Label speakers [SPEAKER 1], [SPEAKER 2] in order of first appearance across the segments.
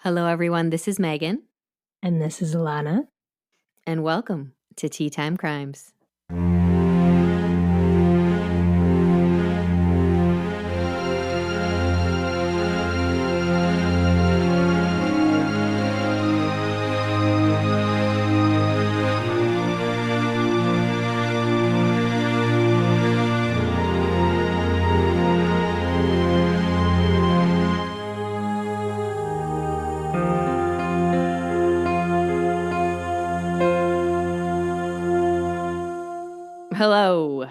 [SPEAKER 1] Hello, everyone. This is Megan.
[SPEAKER 2] And this is Alana.
[SPEAKER 1] And welcome to Tea Time Crimes. Hello.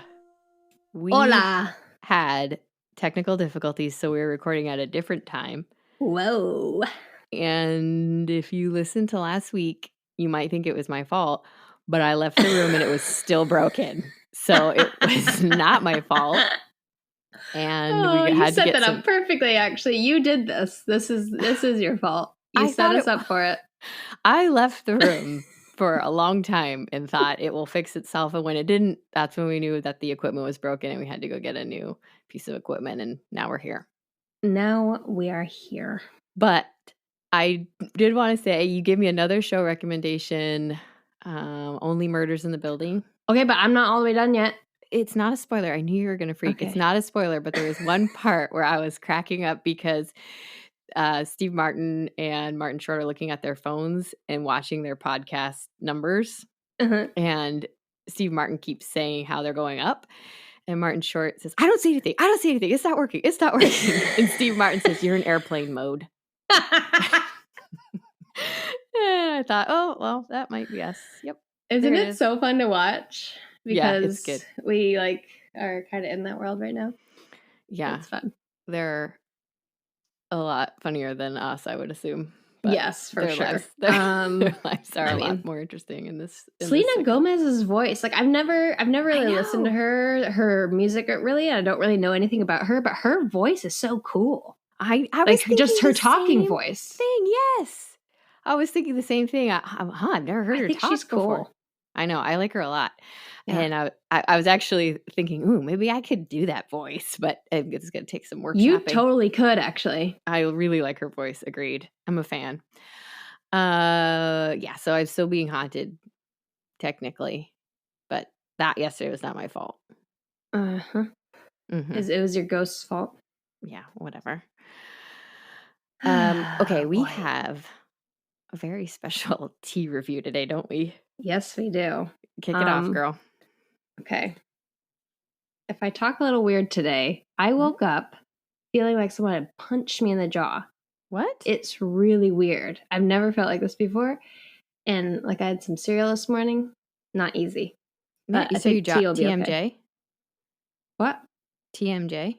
[SPEAKER 1] We
[SPEAKER 2] Hola.
[SPEAKER 1] had technical difficulties, so we were recording at a different time.
[SPEAKER 2] Whoa.
[SPEAKER 1] And if you listened to last week, you might think it was my fault, but I left the room and it was still broken. So it was not my fault. And we had
[SPEAKER 2] you set
[SPEAKER 1] to get
[SPEAKER 2] that up perfectly, actually. You did this. This is your fault. You set us up for it.
[SPEAKER 1] I left the room for a long time and thought it will fix itself. And when it didn't, that's when we knew that the equipment was broken and we had to go get a new piece of equipment. And now we're here.
[SPEAKER 2] Now we are here.
[SPEAKER 1] But I did want to say you gave me another show recommendation, Only Murders in the Building.
[SPEAKER 2] Okay, but I'm not all the way done yet.
[SPEAKER 1] It's not a spoiler. I knew you were going to freak. Okay. It's not a spoiler, but there was one part where I was cracking up because Steve Martin and Martin Short are looking at their phones and watching their podcast numbers.
[SPEAKER 2] Uh-huh.
[SPEAKER 1] And Steve Martin keeps saying how they're going up. And Martin Short says, I don't see anything. It's not working. And Steve Martin says, you're in airplane mode. And I thought, oh, well, that might be us. Yep.
[SPEAKER 2] Isn't it so fun to watch? Because
[SPEAKER 1] it's good.
[SPEAKER 2] We are kind of in that world right now.
[SPEAKER 1] Yeah.
[SPEAKER 2] It's fun.
[SPEAKER 1] They're a lot funnier than us, I would assume. But
[SPEAKER 2] yes, for sure.
[SPEAKER 1] Their lives are a lot more interesting in this.
[SPEAKER 2] Selena Gomez's voice, I've never really listened to her music really. I don't really know anything about her, but her voice is so cool.
[SPEAKER 1] I was
[SPEAKER 2] just her talking voice
[SPEAKER 1] thing. Yes, I was thinking the same thing. I've never heard her talk
[SPEAKER 2] she's
[SPEAKER 1] before.
[SPEAKER 2] Cool.
[SPEAKER 1] I know, I like her a lot.
[SPEAKER 2] Yeah.
[SPEAKER 1] And I was actually thinking, ooh, maybe I could do that voice, but it's going to take some workshopping.
[SPEAKER 2] You totally could, actually.
[SPEAKER 1] I really like her voice. Agreed. I'm a fan. Yeah, so I'm still being haunted, technically. But that yesterday was not my fault.
[SPEAKER 2] Uh-huh.
[SPEAKER 1] Mm-hmm.
[SPEAKER 2] It was your ghost's fault?
[SPEAKER 1] Yeah, whatever. Okay, we have a very special tea review today, don't we?
[SPEAKER 2] Yes, we do.
[SPEAKER 1] Kick it off, girl.
[SPEAKER 2] Okay. If I talk a little weird today, I woke up feeling like someone had punched me in the jaw.
[SPEAKER 1] What?
[SPEAKER 2] It's really weird. I've never felt like this before. And I had some cereal this morning. Not easy. But I think tea will be
[SPEAKER 1] TMJ?
[SPEAKER 2] Okay. What?
[SPEAKER 1] TMJ?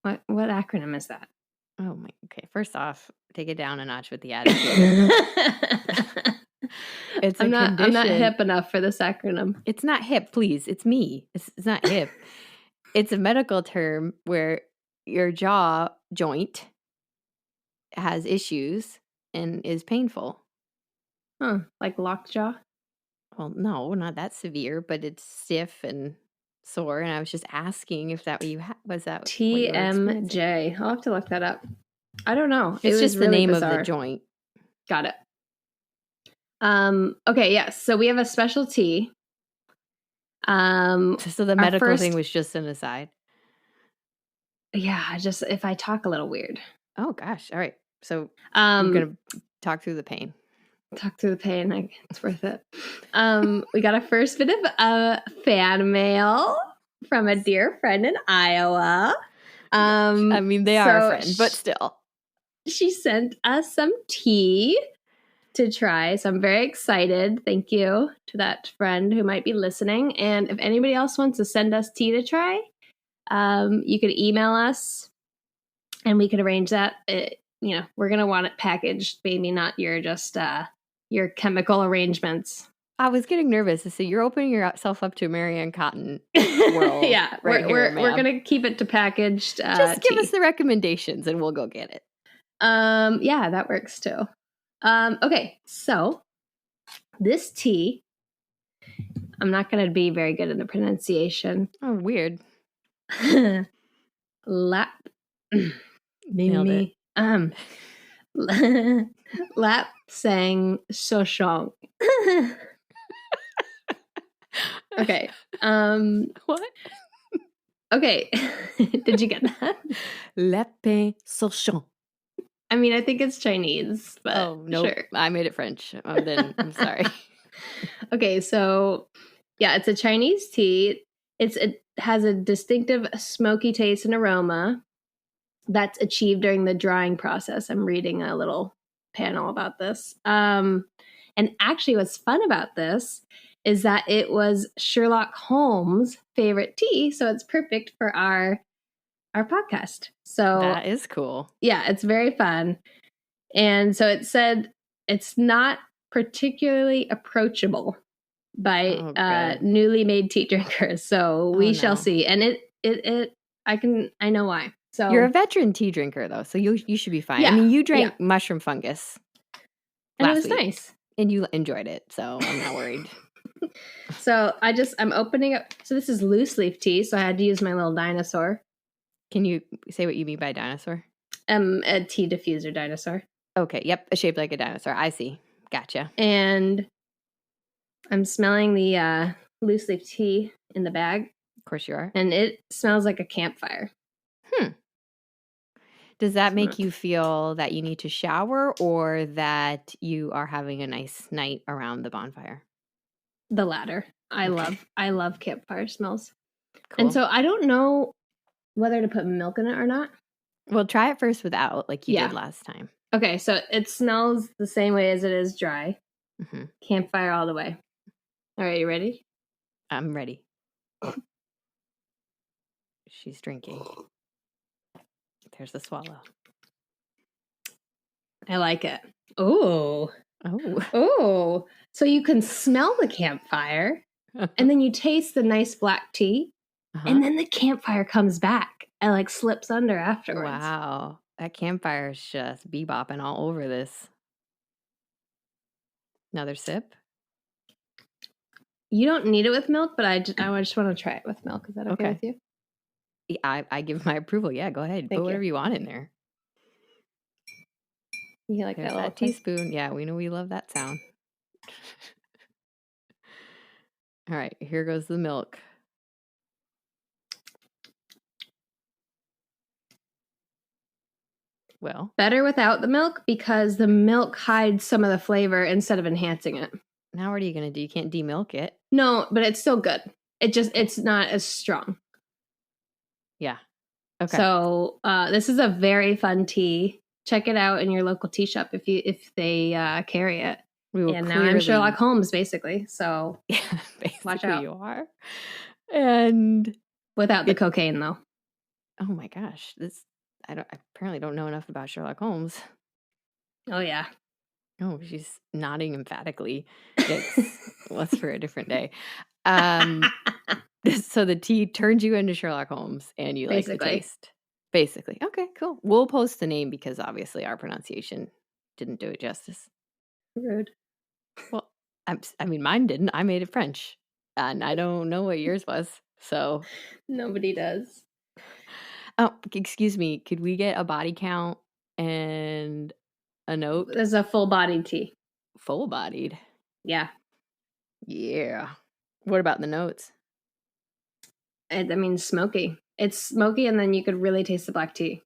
[SPEAKER 2] What acronym is that?
[SPEAKER 1] Oh my. Okay. First off, take it down a notch with the attitude.
[SPEAKER 2] I'm not hip enough for this acronym.
[SPEAKER 1] It's not hip, please. It's me. It's not hip. It's a medical term where your jaw joint has issues and is painful.
[SPEAKER 2] Huh. Like lockjaw?
[SPEAKER 1] Well, no, not that severe, but it's stiff and sore. And I was just asking if that was that
[SPEAKER 2] TMJ. I'll have to look that up. I don't know.
[SPEAKER 1] It's just the
[SPEAKER 2] really
[SPEAKER 1] name
[SPEAKER 2] bizarre.
[SPEAKER 1] of the joint.
[SPEAKER 2] Got it. Okay, yes. So we have a special tea.
[SPEAKER 1] So the medical thing was just an aside.
[SPEAKER 2] Yeah, just if I talk a little weird.
[SPEAKER 1] Oh gosh. All right. So I'm gonna talk through the pain.
[SPEAKER 2] Talk through the pain. It's worth it. We got a first bit of fan mail from a dear friend in Iowa.
[SPEAKER 1] I mean, they are a friend, but still.
[SPEAKER 2] She sent us some tea to try. So I'm very excited. Thank you to that friend who might be listening. And if anybody else wants to send us tea to try, you could email us and we could arrange that. We're going to want it packaged, maybe not your chemical arrangements.
[SPEAKER 1] I was getting nervous to say you're opening yourself up to Marianne Cotton world.
[SPEAKER 2] Yeah, we're going to keep it to packaged.
[SPEAKER 1] Just give us the recommendations and we'll go get it.
[SPEAKER 2] Yeah, that works too. Okay, so this tea, I'm not going to be very good in the pronunciation.
[SPEAKER 1] Oh, weird.
[SPEAKER 2] Nailed
[SPEAKER 1] it.
[SPEAKER 2] Lapsang Souchong. Okay.
[SPEAKER 1] What?
[SPEAKER 2] Okay. Did you get that?
[SPEAKER 1] Lapsang Souchong.
[SPEAKER 2] I mean, I think it's Chinese, but
[SPEAKER 1] Oh, nope.
[SPEAKER 2] sure.
[SPEAKER 1] I made it French. Then I'm sorry.
[SPEAKER 2] Okay, so yeah, it's a Chinese tea. It has a distinctive smoky taste and aroma that's achieved during the drying process. I'm reading a little panel about this. And actually, what's fun about this is that it was Sherlock Holmes' favorite tea, so it's perfect for our podcast. So
[SPEAKER 1] That is cool.
[SPEAKER 2] yeah, it's very fun. And so it said it's not particularly approachable by newly made tea drinkers. So we shall see. And I know why. So
[SPEAKER 1] you're a veteran tea drinker though, so you should be fine.
[SPEAKER 2] Yeah,
[SPEAKER 1] I mean, you drank mushroom fungus
[SPEAKER 2] and it
[SPEAKER 1] last
[SPEAKER 2] was
[SPEAKER 1] week,
[SPEAKER 2] nice.
[SPEAKER 1] and you enjoyed it, so I'm not worried.
[SPEAKER 2] So I'm opening up. So this is loose leaf tea, so I had to use my little dinosaur.
[SPEAKER 1] Can you say what you mean by dinosaur?
[SPEAKER 2] A tea diffuser dinosaur.
[SPEAKER 1] Okay, yep, shaped like a dinosaur. I see. Gotcha.
[SPEAKER 2] And I'm smelling the loose leaf tea in the bag.
[SPEAKER 1] Of course you are.
[SPEAKER 2] And it smells like a campfire.
[SPEAKER 1] Does that make you feel that you need to shower or that you are having a nice night around the bonfire?
[SPEAKER 2] The latter. I love campfire smells.
[SPEAKER 1] Cool.
[SPEAKER 2] And so I don't know whether to put milk in it or not.
[SPEAKER 1] Well, try it first without, like you did last time.
[SPEAKER 2] Okay, so it smells the same way as it is dry.
[SPEAKER 1] Mm-hmm.
[SPEAKER 2] Campfire all the way. All right, you ready?
[SPEAKER 1] I'm ready. She's drinking. There's the swallow.
[SPEAKER 2] I like it. Oh.
[SPEAKER 1] Oh.
[SPEAKER 2] So you can smell the campfire, and then you taste the nice black tea, and then the campfire comes back and like slips under afterwards.
[SPEAKER 1] Wow. That campfire is just bebopping all over this. Another sip?
[SPEAKER 2] You don't need it with milk, but I just want to try it with milk. Is that okay with you?
[SPEAKER 1] I give my approval. Yeah, go ahead. Put whatever you want in there.
[SPEAKER 2] You like
[SPEAKER 1] There's
[SPEAKER 2] that
[SPEAKER 1] teaspoon? Yeah, we know we love that sound. All right, here goes the milk. Well,
[SPEAKER 2] better without the milk because the milk hides some of the flavor instead of enhancing it.
[SPEAKER 1] Now what are you going to do? You can't demilk it.
[SPEAKER 2] No, but it's still good. It's not as strong.
[SPEAKER 1] Yeah. Okay.
[SPEAKER 2] So this is a very fun tea. Check it out in your local tea shop if they carry it. And now I'm Sherlock Holmes, basically. So
[SPEAKER 1] yeah, basically
[SPEAKER 2] watch out.
[SPEAKER 1] You are. And
[SPEAKER 2] without the cocaine, though.
[SPEAKER 1] Oh my gosh, I apparently don't know enough about Sherlock Holmes.
[SPEAKER 2] Oh yeah.
[SPEAKER 1] Oh, she's nodding emphatically. That's for a different day. So the tea turns you into Sherlock Holmes, and you like the taste. Basically. Okay, cool. We'll post the name because obviously our pronunciation didn't do it justice.
[SPEAKER 2] Rude.
[SPEAKER 1] Well, I mean, mine didn't. I made it French, and I don't know what yours was. So
[SPEAKER 2] nobody does.
[SPEAKER 1] Oh, excuse me. Could we get a body count and a note?
[SPEAKER 2] There's a full-bodied tea.
[SPEAKER 1] Full-bodied?
[SPEAKER 2] Yeah.
[SPEAKER 1] Yeah. What about the notes?
[SPEAKER 2] I mean, smoky. It's smoky, and then you could really taste the black tea,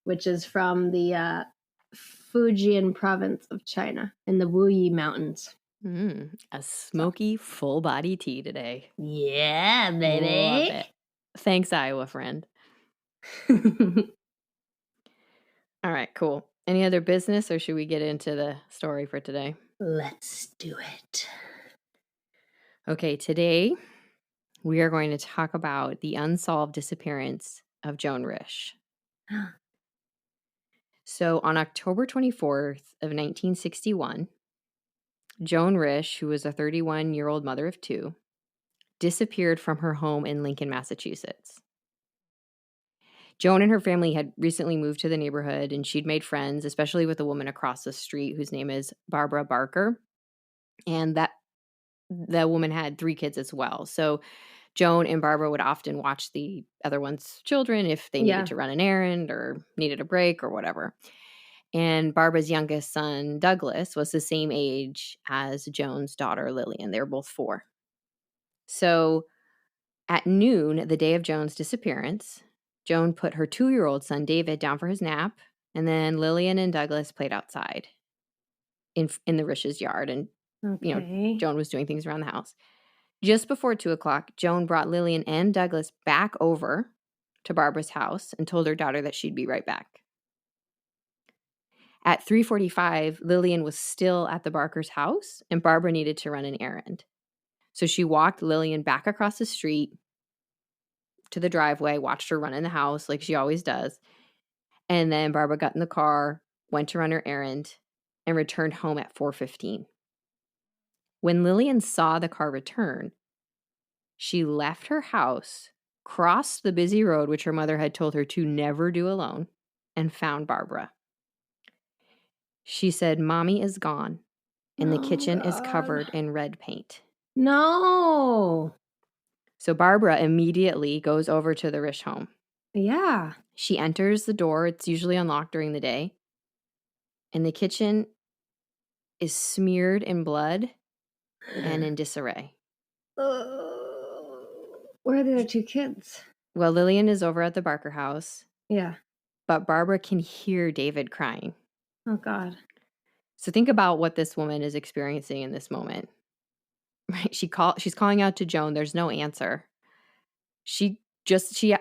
[SPEAKER 2] which is from the Fujian province of China in the Wuyi Mountains.
[SPEAKER 1] A smoky, full-body tea today.
[SPEAKER 2] Yeah, baby.
[SPEAKER 1] Love it. Thanks, Iowa friend. All right, cool. Any other business, or should we get into the story for today?
[SPEAKER 2] Let's do it.
[SPEAKER 1] Okay, today we are going to talk about the unsolved disappearance of Joan Risch. So on October 24th of 1961, Joan Risch, who was a 31-year-old mother of two, disappeared from her home in Lincoln, Massachusetts. Joan and her family had recently moved to the neighborhood, and she'd made friends, especially with a woman across the street whose name is Barbara Barker. And the woman had 3 kids as well. So Joan and Barbara would often watch the other one's children if they needed to run an errand or needed a break or whatever. And Barbara's youngest son, Douglas, was the same age as Joan's daughter, Lillian. They were both 4. So at noon, the day of Joan's disappearance, Joan put her 2-year-old son, David, down for his nap, and then Lillian and Douglas played outside in the Risch's yard, and Joan was doing things around the house. Just before 2 o'clock, Joan brought Lillian and Douglas back over to Barbara's house and told her daughter that she'd be right back. At 3:45, Lillian was still at the Barkers' house, and Barbara needed to run an errand. So she walked Lillian back across the street to the driveway, watched her run in the house like she always does, and then Barbara got in the car, went to run her errand, and returned home at 4:15. When Lillian saw the car return, she left her house, crossed the busy road which her mother had told her to never do alone, and found Barbara. She said, "Mommy is gone, and the kitchen is covered in red paint."
[SPEAKER 2] No.
[SPEAKER 1] So Barbara immediately goes over to the Risch home.
[SPEAKER 2] Yeah.
[SPEAKER 1] She enters the door. It's usually unlocked during the day. And the kitchen is smeared in blood and in disarray.
[SPEAKER 2] Where are the other 2 kids?
[SPEAKER 1] Well, Lillian is over at the Barker house.
[SPEAKER 2] Yeah.
[SPEAKER 1] But Barbara can hear David crying.
[SPEAKER 2] Oh, God.
[SPEAKER 1] So think about what this woman is experiencing in this moment. Right? She's calling out to Joan. There's no answer.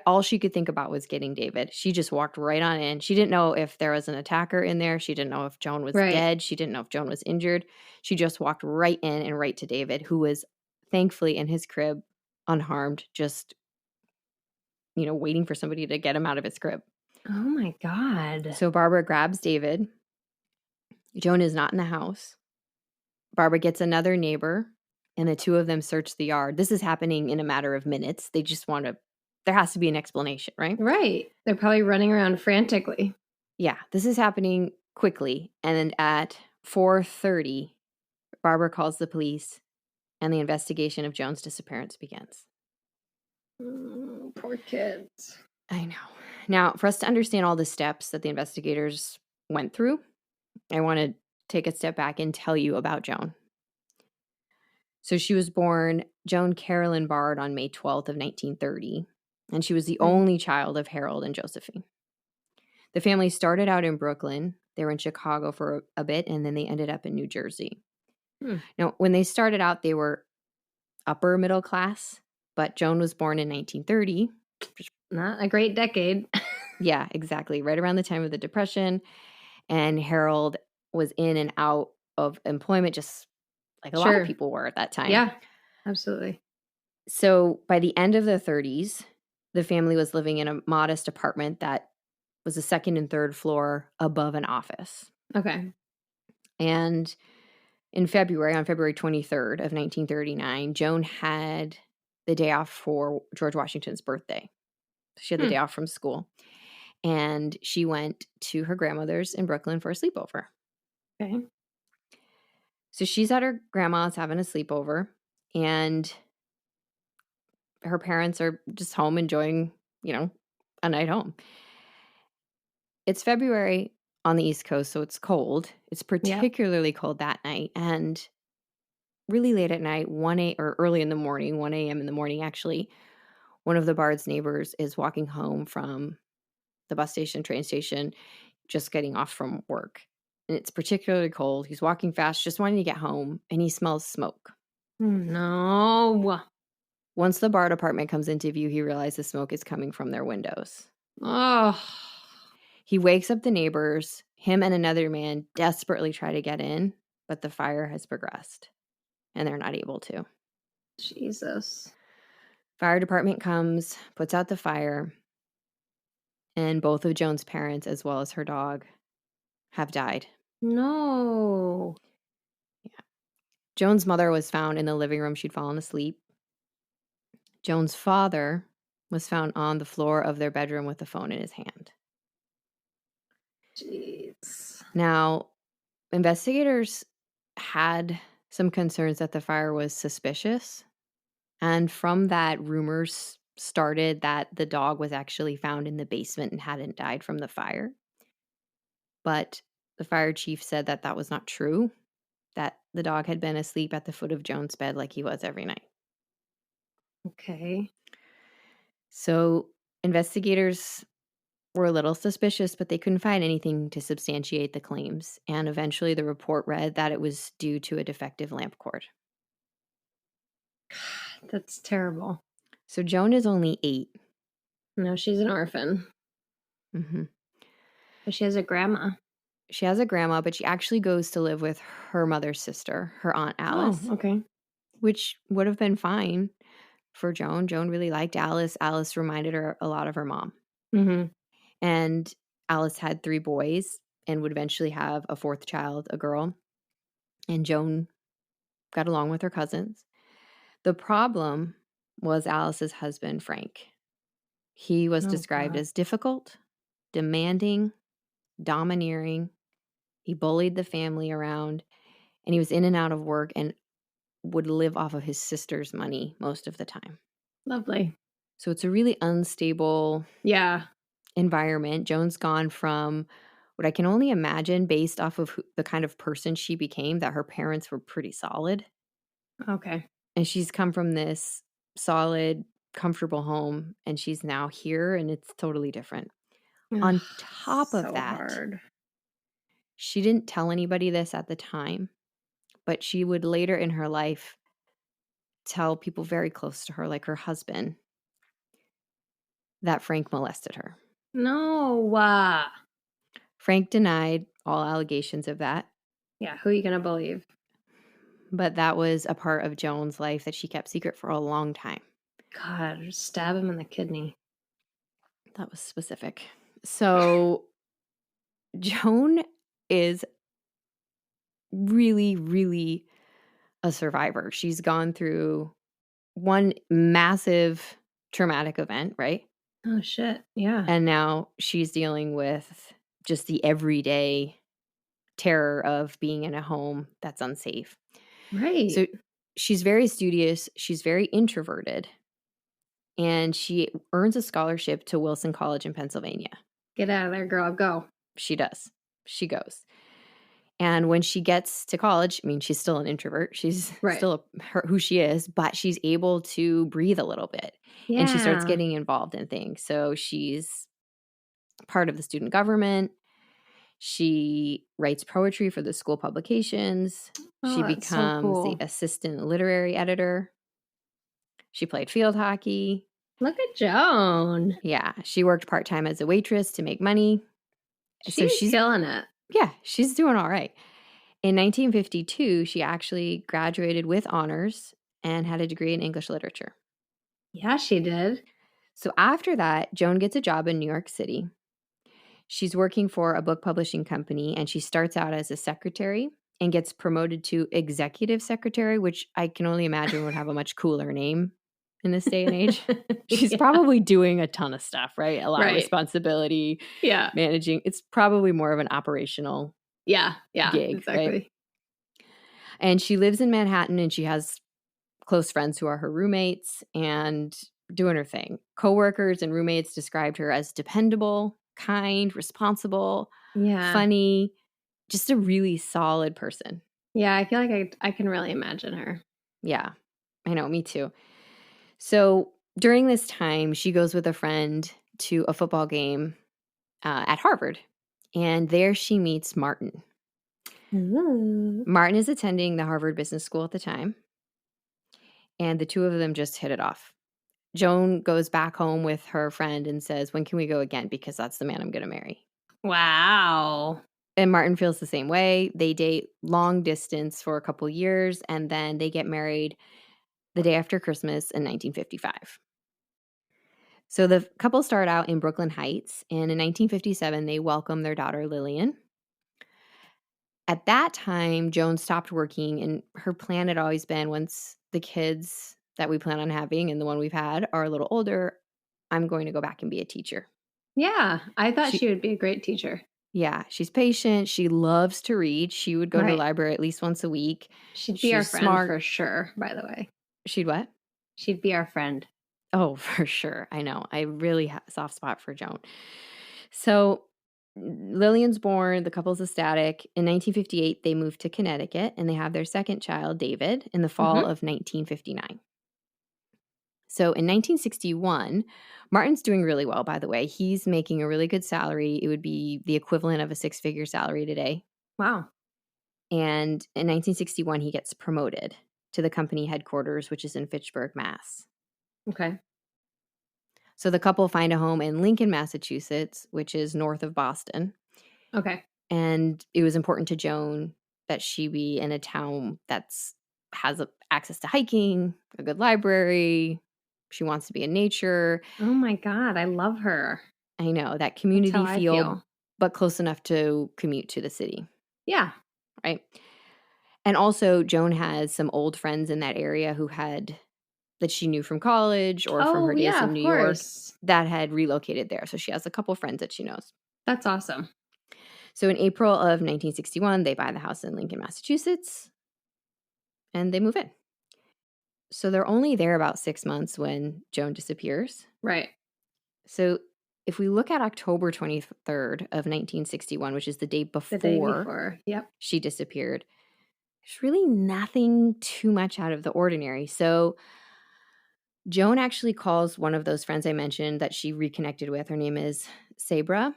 [SPEAKER 1] All she could think about was getting David. She just walked right on in. She didn't know if there was an attacker in there. She didn't know if Joan was dead. She didn't know if Joan was injured. She just walked right in and right to David, who was thankfully in his crib, unharmed, just, waiting for somebody to get him out of his crib.
[SPEAKER 2] Oh, my God.
[SPEAKER 1] So Barbara grabs David. Joan is not in the house. Barbara gets another neighbor, and the 2 of them search the yard. This is happening in a matter of minutes. They just want to, there has to be an explanation, right?
[SPEAKER 2] Right. They're probably running around frantically.
[SPEAKER 1] Yeah, this is happening quickly. And then at 4:30, Barbara calls the police, and the investigation of Joan's disappearance begins.
[SPEAKER 2] Poor kids.
[SPEAKER 1] I know. Now, for us to understand all the steps that the investigators went through, I want to take a step back and tell you about Joan. So she was born Joan Carolyn Bard on May 12th of 1930, and she was the only child of Harold and Josephine. The family started out in Brooklyn. They were in Chicago for a bit, and then they ended up in New Jersey. Now, when they started out, they were upper middle class, but Joan was born in 1930.
[SPEAKER 2] Not a great decade.
[SPEAKER 1] Yeah, exactly. Right around the time of the Depression. And Harold was in and out of employment just like a lot of people were at that time.
[SPEAKER 2] Yeah, absolutely.
[SPEAKER 1] So by the end of the 30s, the family was living in a modest apartment that was the 2nd and 3rd floor above an office.
[SPEAKER 2] Okay.
[SPEAKER 1] And on February 23rd of 1939, Joan had the day off for George Washington's birthday. She had the day off from school. And she went to her grandmother's in Brooklyn for a sleepover.
[SPEAKER 2] Okay.
[SPEAKER 1] So she's at her grandma's having a sleepover, and her parents are just home enjoying, a night home. It's February on the East Coast, so it's cold. It's particularly cold that night, and really late at night, or early in the morning, 1 a.m. in the morning, actually, one of the Bard's neighbors is walking home from the bus station, train station, just getting off from work. And it's particularly cold. He's walking fast, just wanting to get home, and he smells smoke.
[SPEAKER 2] No.
[SPEAKER 1] Once the Bard apartment comes into view, he realizes the smoke is coming from their windows.
[SPEAKER 2] Oh.
[SPEAKER 1] He wakes up the neighbors. Him and another man desperately try to get in, but the fire has progressed, and they're not able to.
[SPEAKER 2] Jesus.
[SPEAKER 1] Fire department comes, puts out the fire, and both of Joan's parents, as well as her dog, have died.
[SPEAKER 2] No.
[SPEAKER 1] Yeah. Joan's mother was found in the living room. She'd fallen asleep. Joan's father was found on the floor of their bedroom with the phone in his hand.
[SPEAKER 2] Jeez.
[SPEAKER 1] Now, investigators had some concerns that the fire was suspicious. And from that, rumors started that the dog was actually found in the basement and hadn't died from the fire. But the fire chief said that that was not true, that the dog had been asleep at the foot of Joan's bed like he was every night.
[SPEAKER 2] Okay.
[SPEAKER 1] So investigators were a little suspicious, but they couldn't find anything to substantiate the claims. And eventually the report read that it was due to a defective lamp cord.
[SPEAKER 2] That's terrible.
[SPEAKER 1] So Joan is only 8.
[SPEAKER 2] No, she's an orphan.
[SPEAKER 1] Mm-hmm.
[SPEAKER 2] But she has a grandma.
[SPEAKER 1] She has a grandma, but she actually goes to live with her mother's sister, her Aunt Alice.
[SPEAKER 2] Oh, okay.
[SPEAKER 1] Which would have been fine for Joan. Joan really liked Alice. Alice reminded her a lot of her mom.
[SPEAKER 2] Mm-hmm.
[SPEAKER 1] And Alice had 3 boys and would eventually have a 4th child, a girl. And Joan got along with her cousins. The problem was Alice's husband, Frank. He was described as difficult, demanding, domineering. He bullied the family around, and he was in and out of work and would live off of his sister's money most of the time.
[SPEAKER 2] Lovely.
[SPEAKER 1] So it's a really unstable
[SPEAKER 2] Yeah.
[SPEAKER 1] environment. Joan's gone from what I can only imagine, based off of the kind of person she became, that her parents were pretty solid.
[SPEAKER 2] Okay.
[SPEAKER 1] And she's come from this solid, comfortable home, and she's now here, and it's totally different. On top of that,
[SPEAKER 2] hard.
[SPEAKER 1] she didn't tell anybody this at the time, but she would later in her life tell people very close to her, like her husband, that Frank molested her.
[SPEAKER 2] No.
[SPEAKER 1] Frank denied all allegations of that.
[SPEAKER 2] Yeah, who are you going to believe?
[SPEAKER 1] But that was a part of Joan's life that she kept secret for a long time.
[SPEAKER 2] God, stab him in the kidney.
[SPEAKER 1] That was specific. So Joan is really, really a survivor. She's gone through one massive traumatic event, right?
[SPEAKER 2] Oh, shit. Yeah.
[SPEAKER 1] And now she's dealing with just the everyday terror of being in a home that's unsafe.
[SPEAKER 2] Right.
[SPEAKER 1] So she's very studious. She's very introverted. And she earns a scholarship to Wilson College in Pennsylvania.
[SPEAKER 2] Get out of there, girl. Go.
[SPEAKER 1] She does. She goes. And when she gets to college, I mean, she's still an introvert. She's still who she is, but she's able to breathe a little bit.
[SPEAKER 2] Yeah.
[SPEAKER 1] And she starts getting involved in things. So she's part of the student government. She writes poetry for the school publications. She becomes the assistant literary editor. She played field hockey.
[SPEAKER 2] Look at Joan.
[SPEAKER 1] Yeah. She worked part-time as a waitress to make money.
[SPEAKER 2] She's killing it.
[SPEAKER 1] Yeah, she's doing all right. In 1952, she actually graduated with honors and had a degree in English literature.
[SPEAKER 2] Yeah, she did.
[SPEAKER 1] So after that, Joan gets a job in New York City. She's working for a book publishing company, and she starts out as a secretary and gets promoted to executive secretary, which I can only imagine would have a much cooler name in this day and age. She's probably doing a ton of stuff, right? A lot of responsibility.
[SPEAKER 2] Yeah.
[SPEAKER 1] Managing. It's probably more of an operational gig,
[SPEAKER 2] exactly.
[SPEAKER 1] Right? And she lives in Manhattan, and she has close friends who are her roommates and doing her thing. Coworkers and roommates described her as dependable, kind, responsible, funny, just a really solid person.
[SPEAKER 2] Yeah, I feel like I can really imagine her.
[SPEAKER 1] Yeah, I know, me too. So during this time, she goes with a friend to a football game at Harvard, and there she meets Martin.
[SPEAKER 2] Ooh.
[SPEAKER 1] Martin is attending the Harvard Business School at the time, and the two of them just hit it off. Joan goes back home with her friend and says, "When can we go again? Because that's the man I'm going to marry."
[SPEAKER 2] Wow.
[SPEAKER 1] And Martin feels the same way. They date long distance for a couple years, and then they get married the day after Christmas in 1955. So the couple start out in Brooklyn Heights, and in 1957, they welcome their daughter, Lillian. At that time, Joan stopped working, and her plan had always been, once the kids that we plan on having and the one we've had are a little older, I'm going to go back and be a teacher.
[SPEAKER 2] Yeah, I thought she would be a great teacher.
[SPEAKER 1] Yeah, she's patient. She loves to read. She would go to the library at least once a week.
[SPEAKER 2] She'd be our friend for sure, by the way.
[SPEAKER 1] She'd what?
[SPEAKER 2] She'd be our friend.
[SPEAKER 1] Oh, for sure. I know. I really have a soft spot for Joan. So Lillian's born, the couple's ecstatic. In 1958, they moved to Connecticut, and they have their second child, David, in the fall of 1959. So in 1961, Martin's doing really well, by the way. He's making a really good salary. It would be the equivalent of a six-figure salary today.
[SPEAKER 2] Wow.
[SPEAKER 1] And in 1961, he gets promoted to the company headquarters, which is in Fitchburg, Mass.
[SPEAKER 2] Okay.
[SPEAKER 1] So the couple find a home in Lincoln, Massachusetts, which is north of Boston.
[SPEAKER 2] Okay.
[SPEAKER 1] And it was important to Joan that she be in a town that's has access to hiking, a good library. She wants to be in nature.
[SPEAKER 2] Oh my God, I love her.
[SPEAKER 1] I know, that
[SPEAKER 2] That's
[SPEAKER 1] community
[SPEAKER 2] how I feel.
[SPEAKER 1] but close enough to commute to the city,
[SPEAKER 2] Yeah.
[SPEAKER 1] right? And also, Joan has some old friends in that area that she knew from college or from
[SPEAKER 2] Oh,
[SPEAKER 1] her days
[SPEAKER 2] yeah,
[SPEAKER 1] in
[SPEAKER 2] of
[SPEAKER 1] New York
[SPEAKER 2] course.
[SPEAKER 1] that had relocated there. So she has a couple friends that she knows.
[SPEAKER 2] That's awesome.
[SPEAKER 1] So in April of 1961, they buy the house in Lincoln, Massachusetts, and they move in. So they're only there about 6 months when Joan disappears.
[SPEAKER 2] Right.
[SPEAKER 1] So if we look at October 23rd of 1961, which is the day
[SPEAKER 2] The day
[SPEAKER 1] before
[SPEAKER 2] before. Yep.
[SPEAKER 1] she disappeared, there's really nothing too much out of the ordinary. So Joan actually calls one of those friends I mentioned that she reconnected with. Her name is Sabra.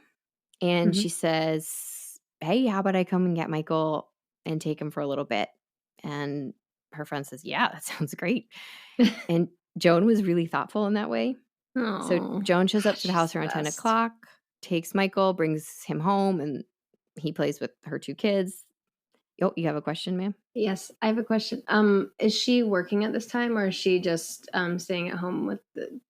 [SPEAKER 1] And
[SPEAKER 2] Mhm.
[SPEAKER 1] she says, "Hey, how about I come and get Michael and take him for a little bit?" And her friend says, "Yeah, that sounds great." And Joan was really thoughtful in that way. So
[SPEAKER 2] Oh,
[SPEAKER 1] Joan shows up to the
[SPEAKER 2] she's
[SPEAKER 1] house
[SPEAKER 2] the
[SPEAKER 1] around 10
[SPEAKER 2] best.
[SPEAKER 1] o'clock, takes Michael, brings him home, and he plays with her two kids. Oh, you have a question, ma'am?
[SPEAKER 2] Yes, I have a question. Is she working at this time, or is she just staying at home with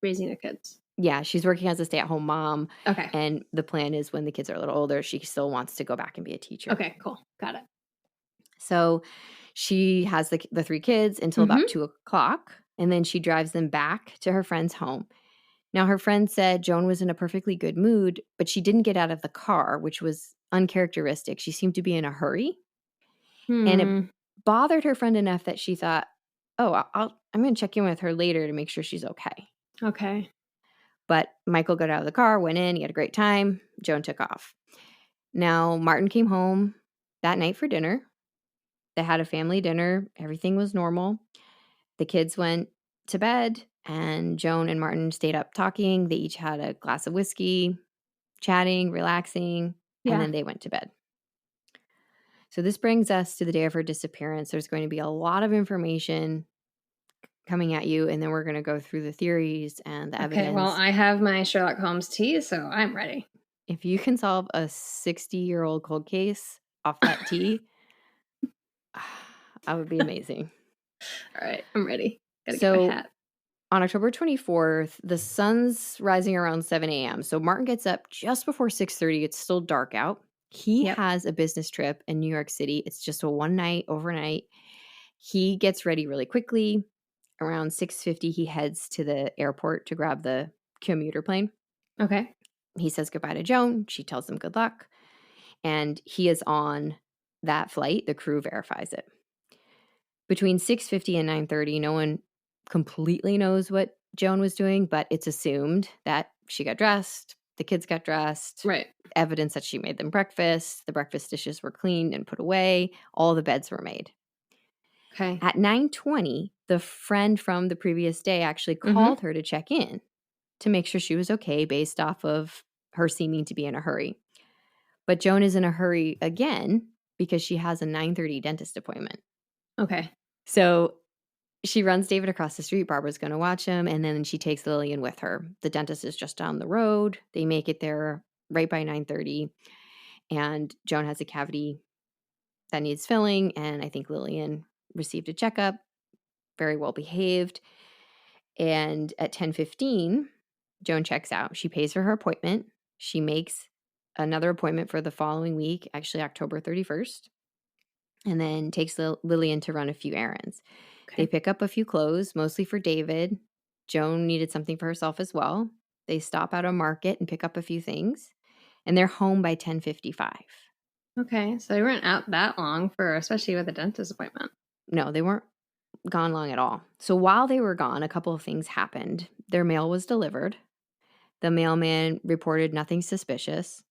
[SPEAKER 2] raising the kids?
[SPEAKER 1] Yeah, she's working as a stay-at-home mom,
[SPEAKER 2] Okay.
[SPEAKER 1] and the plan is when the kids are a little older, she still wants to go back and be a teacher.
[SPEAKER 2] Okay, cool. Got it.
[SPEAKER 1] So she has the three kids until about 2 o'clock, and then she drives them back to her friend's home. Now, her friend said Joan was in a perfectly good mood, but she didn't get out of the car, which was uncharacteristic. She seemed to be in a hurry, and it
[SPEAKER 2] Hmm.
[SPEAKER 1] bothered her friend enough that she thought, "Oh, I'm going to check in with her later to make sure she's okay."
[SPEAKER 2] Okay.
[SPEAKER 1] But Michael got out of the car, went in, he had a great time. Joan took off. Now, Martin came home that night for dinner. They had a family dinner. Everything was normal. The kids went to bed, and Joan and Martin stayed up talking. They each had a glass of whiskey, chatting, relaxing, and
[SPEAKER 2] Yeah.
[SPEAKER 1] then they went to bed. So this brings us to the day of her disappearance. There's going to be a lot of information coming at you, and then we're going to go through the theories and the
[SPEAKER 2] Okay.
[SPEAKER 1] evidence.
[SPEAKER 2] Well, I have my Sherlock Holmes tea, so I'm ready.
[SPEAKER 1] If you can solve a 60-year-old cold case off that tea, that would be amazing.
[SPEAKER 2] All right, I'm ready. Gotta get
[SPEAKER 1] So
[SPEAKER 2] my hat.
[SPEAKER 1] on October 24th, the sun's rising around 7 a.m. So Martin gets up just before 6:30. It's still dark out. He
[SPEAKER 2] Yep.
[SPEAKER 1] has a business trip in New York City. It's just a one night overnight. He gets ready really quickly. Around 6:50, he heads to the airport to grab the commuter plane.
[SPEAKER 2] Okay.
[SPEAKER 1] He says goodbye to Joan. She tells him good luck. And he is on that flight. The crew verifies it. Between 6:50 and 9:30, no one completely knows what Joan was doing, but it's assumed that she got dressed, the kids got dressed,
[SPEAKER 2] Right.
[SPEAKER 1] evidence that she made them breakfast, the breakfast dishes were cleaned and put away, all the beds were made.
[SPEAKER 2] Okay.
[SPEAKER 1] At 9:20, the friend from the previous day actually called her to check in to make sure she was okay based off of her seeming to be in a hurry. But Joan is in a hurry again because she has a 9:30 dentist appointment.
[SPEAKER 2] Okay.
[SPEAKER 1] So she runs David across the street. Barbara's going to watch him, and then she takes Lillian with her. The dentist is just down the road. They make it there right by 9:30, and Joan has a cavity that needs filling, and I think Lillian received a checkup, very well behaved. And at 10:15, Joan checks out. She pays for her appointment. She makes another appointment for the following week, actually October 31st, and then takes Lillian to run a few errands. They
[SPEAKER 2] Okay.
[SPEAKER 1] pick up a few clothes, mostly for David. Joan needed something for herself as well. They stop at a market and pick up a few things, and they're home by 10:55.
[SPEAKER 2] Okay. So they weren't out that long especially with a dentist appointment.
[SPEAKER 1] No, they weren't gone long at all. So while they were gone, a couple of things happened. Their mail was delivered. The mailman reported nothing suspicious.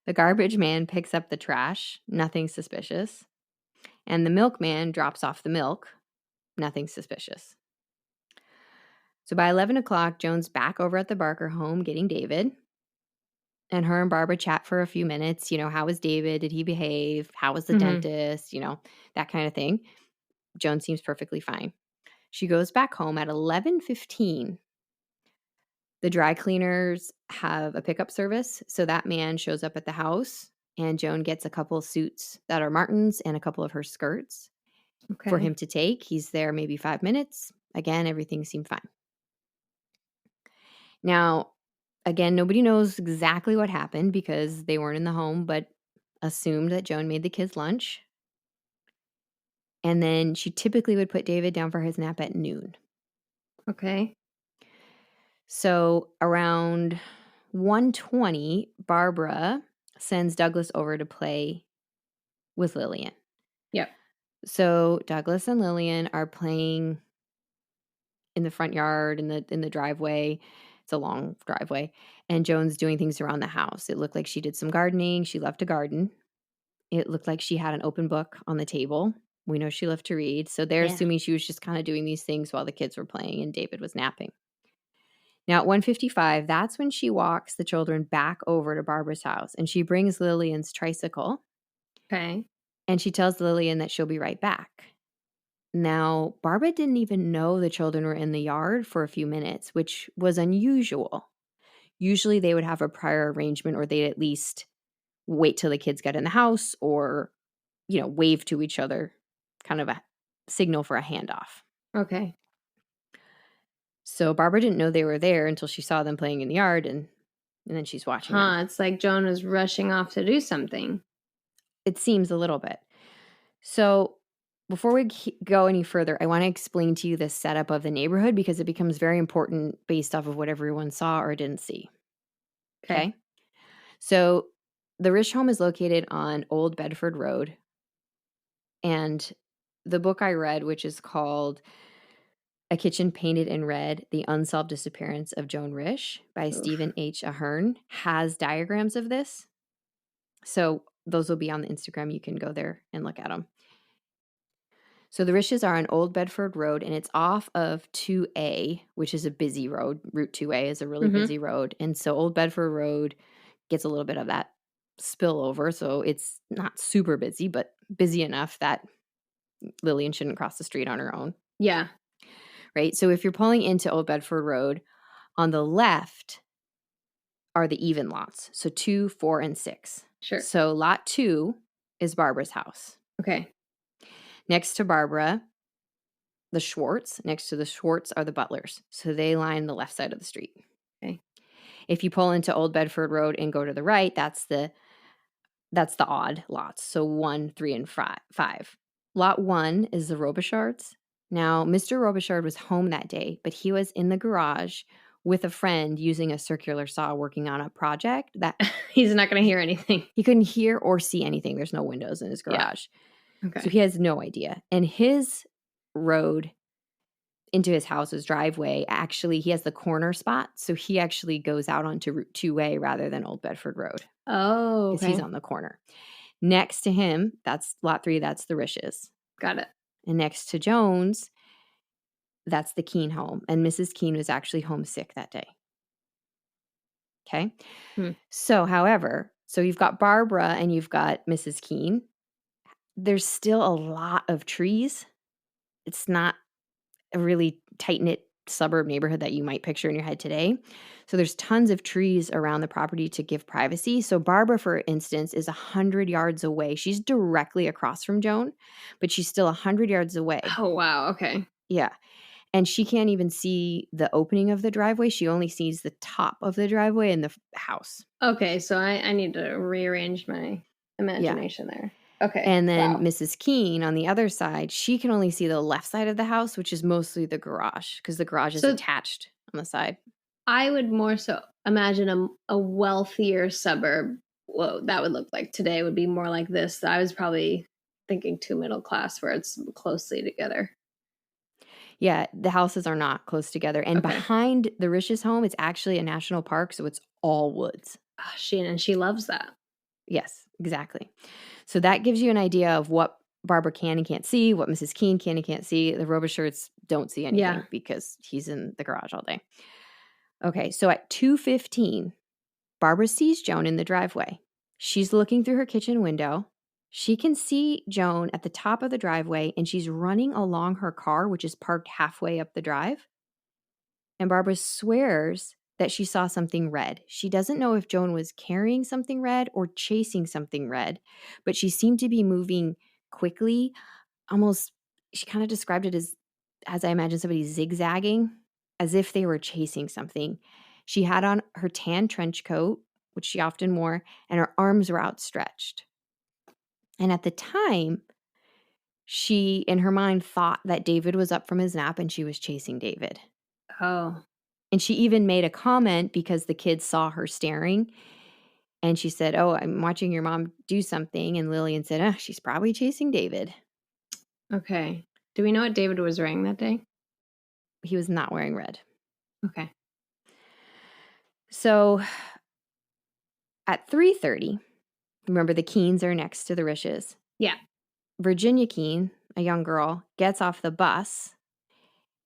[SPEAKER 1] The garbage man picks up the trash. Nothing suspicious. And the milkman drops off the milk. Nothing suspicious. So by 11 o'clock, Joan's back over at the Barker home getting David. And her and Barbara chat for a few minutes. How was David? Did he behave? How was the dentist? That kind of thing. Joan seems perfectly fine. She goes back home at 11:15. The dry cleaners have a pickup service. So that man shows up at the house and Joan gets a couple of suits that are Martin's and a couple of her skirts for him to take. He's there maybe 5 minutes. Again, everything seemed fine. Now, again, nobody knows exactly what happened because they weren't in the home, but assumed that Joan made the kids lunch. And then she typically would put David down for his nap at noon.
[SPEAKER 2] Okay.
[SPEAKER 1] So around 1:20, Barbara sends Douglas over to play with Lillian.
[SPEAKER 2] Yep.
[SPEAKER 1] So Douglas and Lillian are playing in the front yard, in the driveway. It's a long driveway. And Joan's doing things around the house. It looked like she did some gardening. She loved to garden. It looked like she had an open book on the table. We know she loved to read. So they're assuming she was just kind of doing these things while the kids were playing and David was napping. Now at 1:55, that's when she walks the children back over to Barbara's house. And she brings Lillian's tricycle.
[SPEAKER 2] Okay.
[SPEAKER 1] And she tells Lillian that she'll be right back. Now, Barbara didn't even know the children were in the yard for a few minutes, which was unusual. Usually they would have a prior arrangement or they'd at least wait till the kids got in the house or, wave to each other, kind of a signal for a handoff.
[SPEAKER 2] Okay.
[SPEAKER 1] So Barbara didn't know they were there until she saw them playing in the yard and then she's watching them.
[SPEAKER 2] It's like Joan was rushing off to do something.
[SPEAKER 1] It seems a little bit. So before we go any further, I want to explain to you the setup of the neighborhood because it becomes very important based off of what everyone saw or didn't see. Okay? So the Risch home is located on Old Bedford Road. And the book I read, which is called A Kitchen Painted in Red, The Unsolved Disappearance of Joan Risch by Stephen H. Ahern, has diagrams of this. So those will be on the Instagram. You can go there and look at them. So the Risches are on Old Bedford Road, and it's off of 2A, which is a busy road. Route 2A is a really busy road. And so Old Bedford Road gets a little bit of that spillover. So it's not super busy, but busy enough that Lillian shouldn't cross the street on her own.
[SPEAKER 2] Yeah.
[SPEAKER 1] Right? So if you're pulling into Old Bedford Road, on the left are the even lots. So 2, 4, and 6.
[SPEAKER 2] Sure.
[SPEAKER 1] So lot 2 is Barbara's house.
[SPEAKER 2] Okay.
[SPEAKER 1] Next to Barbara, the Schwartz. Next to the Schwartz are the Butlers. So they line the left side of the street.
[SPEAKER 2] Okay.
[SPEAKER 1] If you pull into Old Bedford Road and go to the right, that's the odd lots. So 1, 3, and 5. Lot 1 is the Robichards. Now, Mr. Robichard was home that day, but he was in the garage with a friend using a circular saw working on a project that
[SPEAKER 2] he's not going to hear anything.
[SPEAKER 1] He couldn't hear or see anything. There's no windows in his garage.
[SPEAKER 2] Yeah. Okay.
[SPEAKER 1] So he has no idea. And his road into his house's driveway, actually, he has the corner spot. So he actually goes out onto Route 2A rather than Old Bedford Road.
[SPEAKER 2] Oh, okay.
[SPEAKER 1] Because he's on the corner. Next to him, that's lot 3, that's the Risches.
[SPEAKER 2] Got it.
[SPEAKER 1] And next to Jones, that's the Keene home. And Mrs. Keene was actually homesick that day. Okay? So, however, you've got Barbara and you've got Mrs. Keene. There's still a lot of trees. It's not a really tight-knit suburb neighborhood that you might picture in your head today. So there's tons of trees around the property to give privacy. So Barbara, for instance, is 100 yards away. She's directly across from Joan, but she's still 100 yards away.
[SPEAKER 2] Oh, wow. Okay.
[SPEAKER 1] Yeah. And she can't even see the opening of the driveway. She only sees the top of the driveway and the house.
[SPEAKER 2] Okay. So I need to rearrange my imagination there. Okay.
[SPEAKER 1] And then Mrs. Keene on the other side, she can only see the left side of the house, which is mostly the garage because the garage is attached on the side.
[SPEAKER 2] I would more so imagine a wealthier suburb. What that would look like today would be more like this. I was probably thinking too middle class where it's closely together.
[SPEAKER 1] Yeah, the houses are not close together. And behind the Risch's home, it's actually a national park, so it's all woods.
[SPEAKER 2] Oh, she loves that.
[SPEAKER 1] Yes, exactly. So that gives you an idea of what Barbara can and can't see, what Mrs. Keene can and can't see. The Robichauds don't see anything because he's in the garage all day. Okay, so at 2:15, Barbara sees Joan in the driveway. She's looking through her kitchen window. She can see Joan at the top of the driveway, and she's running along her car, which is parked halfway up the drive. And Barbara swears that she saw something red. She doesn't know if Joan was carrying something red or chasing something red, but she seemed to be moving quickly. Almost, she kind of described it as I imagine somebody zigzagging, as if they were chasing something. She had on her tan trench coat, which she often wore, and her arms were outstretched. And at the time, she, in her mind, thought that David was up from his nap and she was chasing David.
[SPEAKER 2] Oh.
[SPEAKER 1] And she even made a comment because the kids saw her staring. And she said, "Oh, I'm watching your mom do something." And Lillian said, "Oh, she's probably chasing David."
[SPEAKER 2] Okay. Do we know what David was wearing that day?
[SPEAKER 1] He was not wearing red.
[SPEAKER 2] Okay.
[SPEAKER 1] So at 3:30, remember the Keenes are next to the Risches.
[SPEAKER 2] Yeah.
[SPEAKER 1] Virginia Keene, a young girl, gets off the bus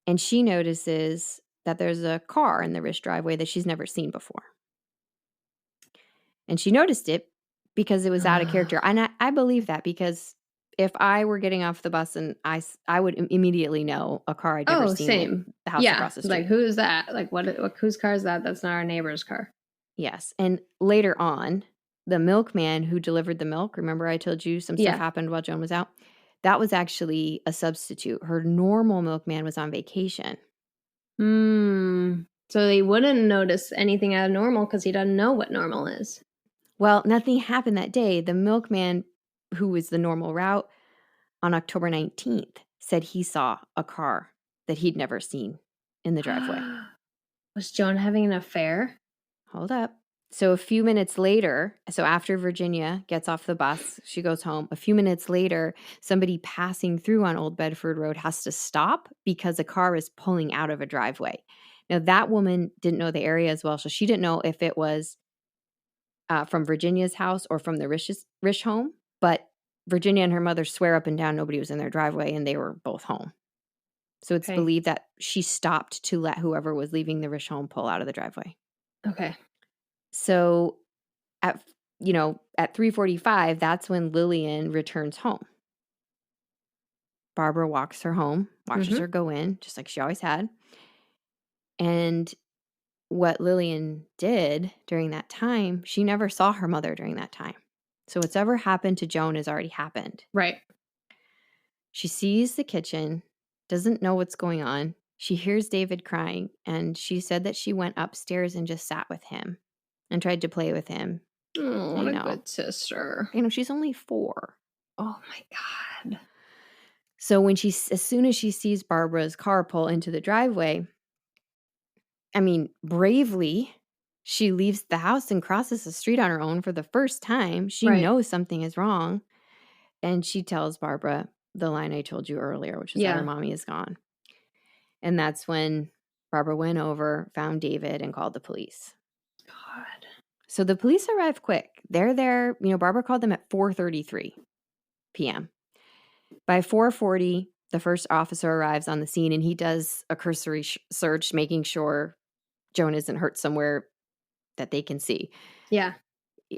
[SPEAKER 1] and she notices that there's a car in the Risch driveway that she's never seen before. And she noticed it because it was out of character. And I believe that because if I were getting off the bus and I would immediately know a car I'd never seen in the house across the street.
[SPEAKER 2] Like, who is that? Like, what whose car is that? That's not our neighbor's car.
[SPEAKER 1] Yes. And later on, the milkman who delivered the milk, remember I told you some stuff happened while Joan was out? That was actually a substitute. Her normal milkman was on vacation.
[SPEAKER 2] So they wouldn't notice anything out of normal because he doesn't know what normal is.
[SPEAKER 1] Well, nothing happened that day. The milkman, who was the normal route, on October 19th, said he saw a car that he'd never seen in the driveway.
[SPEAKER 2] Was Joan having an affair?
[SPEAKER 1] Hold up. So a few minutes later, so after Virginia gets off the bus, she goes home. A few minutes later, somebody passing through on Old Bedford Road has to stop because a car is pulling out of a driveway. Now, that woman didn't know the area as well, so she didn't know if it was from Virginia's house or from the Risch home, but Virginia and her mother swear up and down nobody was in their driveway and they were both home. So it's believed that she stopped to let whoever was leaving the Risch home pull out of the driveway.
[SPEAKER 2] Okay.
[SPEAKER 1] So at 3:45, that's when Lillian returns home. Barbara walks her home, watches her go in, just like she always had. And what Lillian did during that time, she never saw her mother during that time. So what's ever happened to Joan has already happened.
[SPEAKER 2] Right.
[SPEAKER 1] She sees the kitchen, doesn't know what's going on. She hears David crying, and she said that she went upstairs and just sat with him and tried to play with him.
[SPEAKER 2] Oh, what a good sister.
[SPEAKER 1] She's only 4.
[SPEAKER 2] Oh my God.
[SPEAKER 1] So as soon as she sees Barbara's car pull into the driveway, bravely, she leaves the house and crosses the street on her own for the first time. She knows something is wrong. And she tells Barbara the line I told you earlier, which is that her mommy is gone. And that's when Barbara went over, found David, and called the police.
[SPEAKER 2] God.
[SPEAKER 1] So the police arrived quick. They're there. Barbara called them at 4:33 p.m. By 4:40, the first officer arrives on the scene, and he does a cursory search, making sure Joan isn't hurt somewhere that they can see.
[SPEAKER 2] Yeah.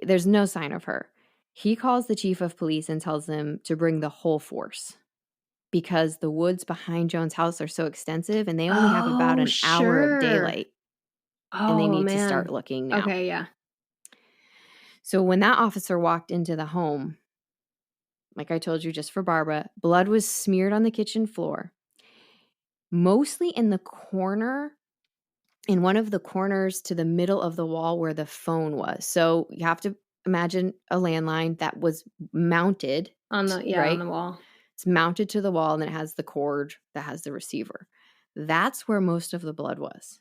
[SPEAKER 1] There's no sign of her. He calls the chief of police and tells them to bring the whole force because the woods behind Joan's house are so extensive and they only have about an hour of daylight. And they need to start looking now.
[SPEAKER 2] Okay, yeah.
[SPEAKER 1] So when that officer walked into the home, like I told you, just for Barbara, blood was smeared on the kitchen floor, mostly in the corner, in one of the corners to the middle of the wall where the phone was. So you have to imagine a landline that was mounted
[SPEAKER 2] on the wall.
[SPEAKER 1] It's mounted to the wall and it has the cord that has the receiver. That's where most of the blood was.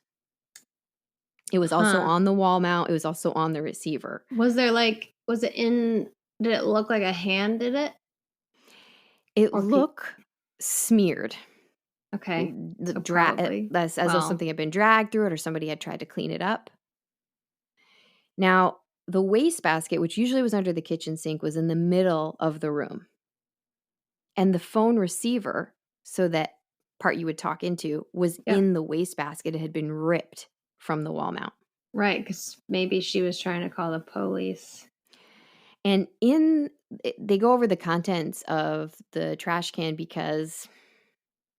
[SPEAKER 1] It was also on the wall mount. It was also on the receiver.
[SPEAKER 2] Did it look like a hand did it?
[SPEAKER 1] It looked smeared.
[SPEAKER 2] Okay.
[SPEAKER 1] As though something had been dragged through it or somebody had tried to clean it up. Now, The wastebasket, which usually was under the kitchen sink, was in the middle of the room. And the phone receiver, so that part you would talk into, was in the wastebasket. It had been ripped from the wall mount.
[SPEAKER 2] Right, because maybe she was trying to call the police.
[SPEAKER 1] And they go over the contents of the trash can because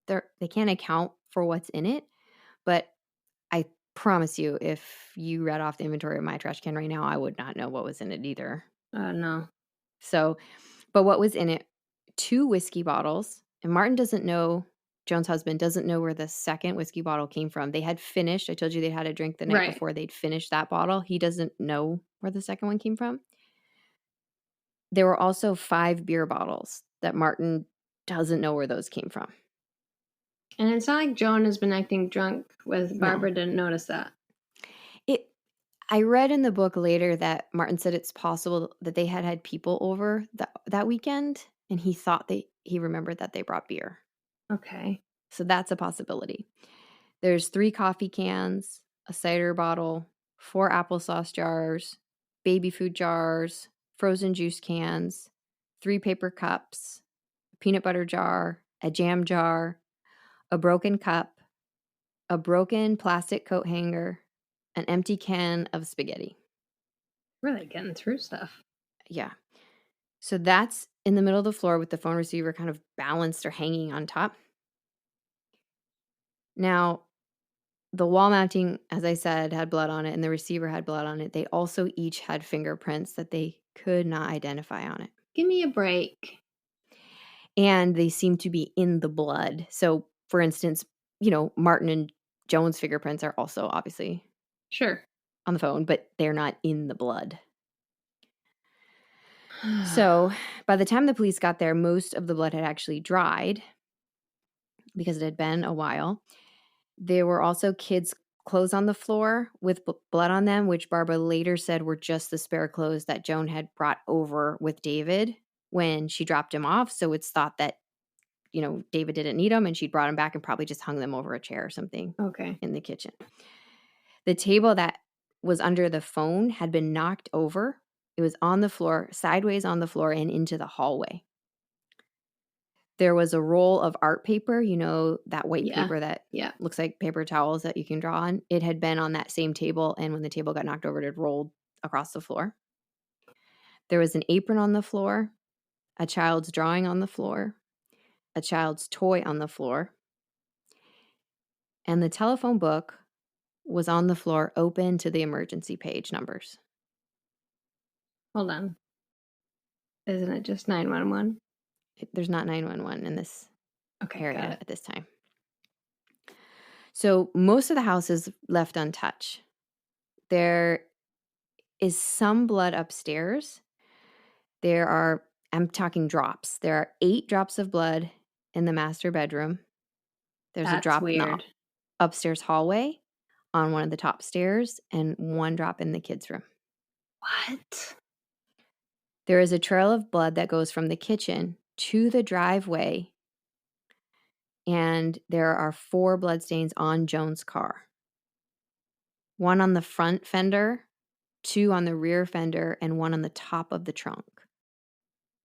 [SPEAKER 1] they can't account for what's in it. But I promise you, if you read off the inventory of my trash can right now, I would not know what was in it either.
[SPEAKER 2] No.
[SPEAKER 1] So, but what was in it? 2 whiskey bottles. And Martin doesn't know, Joan's husband doesn't know where the second whiskey bottle came from. They had finished. I told you they had a drink the night before. They'd finished that bottle. He doesn't know where the second one came from. There were also 5 beer bottles that Martin doesn't know where those came from.
[SPEAKER 2] And it's not like Joan has been acting drunk with Barbara didn't notice that.
[SPEAKER 1] I read in the book later that Martin said it's possible that they had people over that weekend, and he thought he remembered that they brought beer.
[SPEAKER 2] Okay.
[SPEAKER 1] So that's a possibility. There's 3 coffee cans, a cider bottle, 4 applesauce jars, baby food jars, frozen juice cans, 3 paper cups, a peanut butter jar, a jam jar, a broken cup, a broken plastic coat hanger, an empty can of spaghetti.
[SPEAKER 2] Really getting through stuff.
[SPEAKER 1] Yeah. So that's in the middle of the floor with the phone receiver kind of balanced or hanging on top. Now, the wall mounting, as I said, had blood on it, and the receiver had blood on it. They also each had fingerprints that they could not identify on it.
[SPEAKER 2] Give me a break.
[SPEAKER 1] And they seemed to be in the blood. So, for instance, Martin and Joan's fingerprints are also obviously on the phone, but they're not in the blood. So, by the time the police got there, most of the blood had actually dried because it had been a while. There were also kids' clothes on the floor with blood on them, which Barbara later said were just the spare clothes that Joan had brought over with David when she dropped him off. So it's thought that, David didn't need them and she'd brought them back and probably just hung them over a chair or something in the kitchen. The table that was under the phone had been knocked over. It was on the floor, sideways on the floor and into the hallway. There was a roll of art paper, that white paper that looks like paper towels that you can draw on. It had been on that same table, and when the table got knocked over, it had rolled across the floor. There was an apron on the floor, a child's drawing on the floor, a child's toy on the floor, and the telephone book was on the floor, open to the emergency page numbers.
[SPEAKER 2] Hold on. Isn't it just 911?
[SPEAKER 1] There's not 911 in this area at this time. So most of the house is left untouched. There is some blood upstairs. I'm talking drops. There are 8 drops of blood in the master bedroom. There's a drop in the upstairs hallway on one of the top stairs and 1 drop in the kids' room.
[SPEAKER 2] What?
[SPEAKER 1] There is a trail of blood that goes from the kitchen to the driveway, and there are 4 bloodstains on Joan's car. 1 on the front fender, 2 on the rear fender, and 1 on the top of the trunk.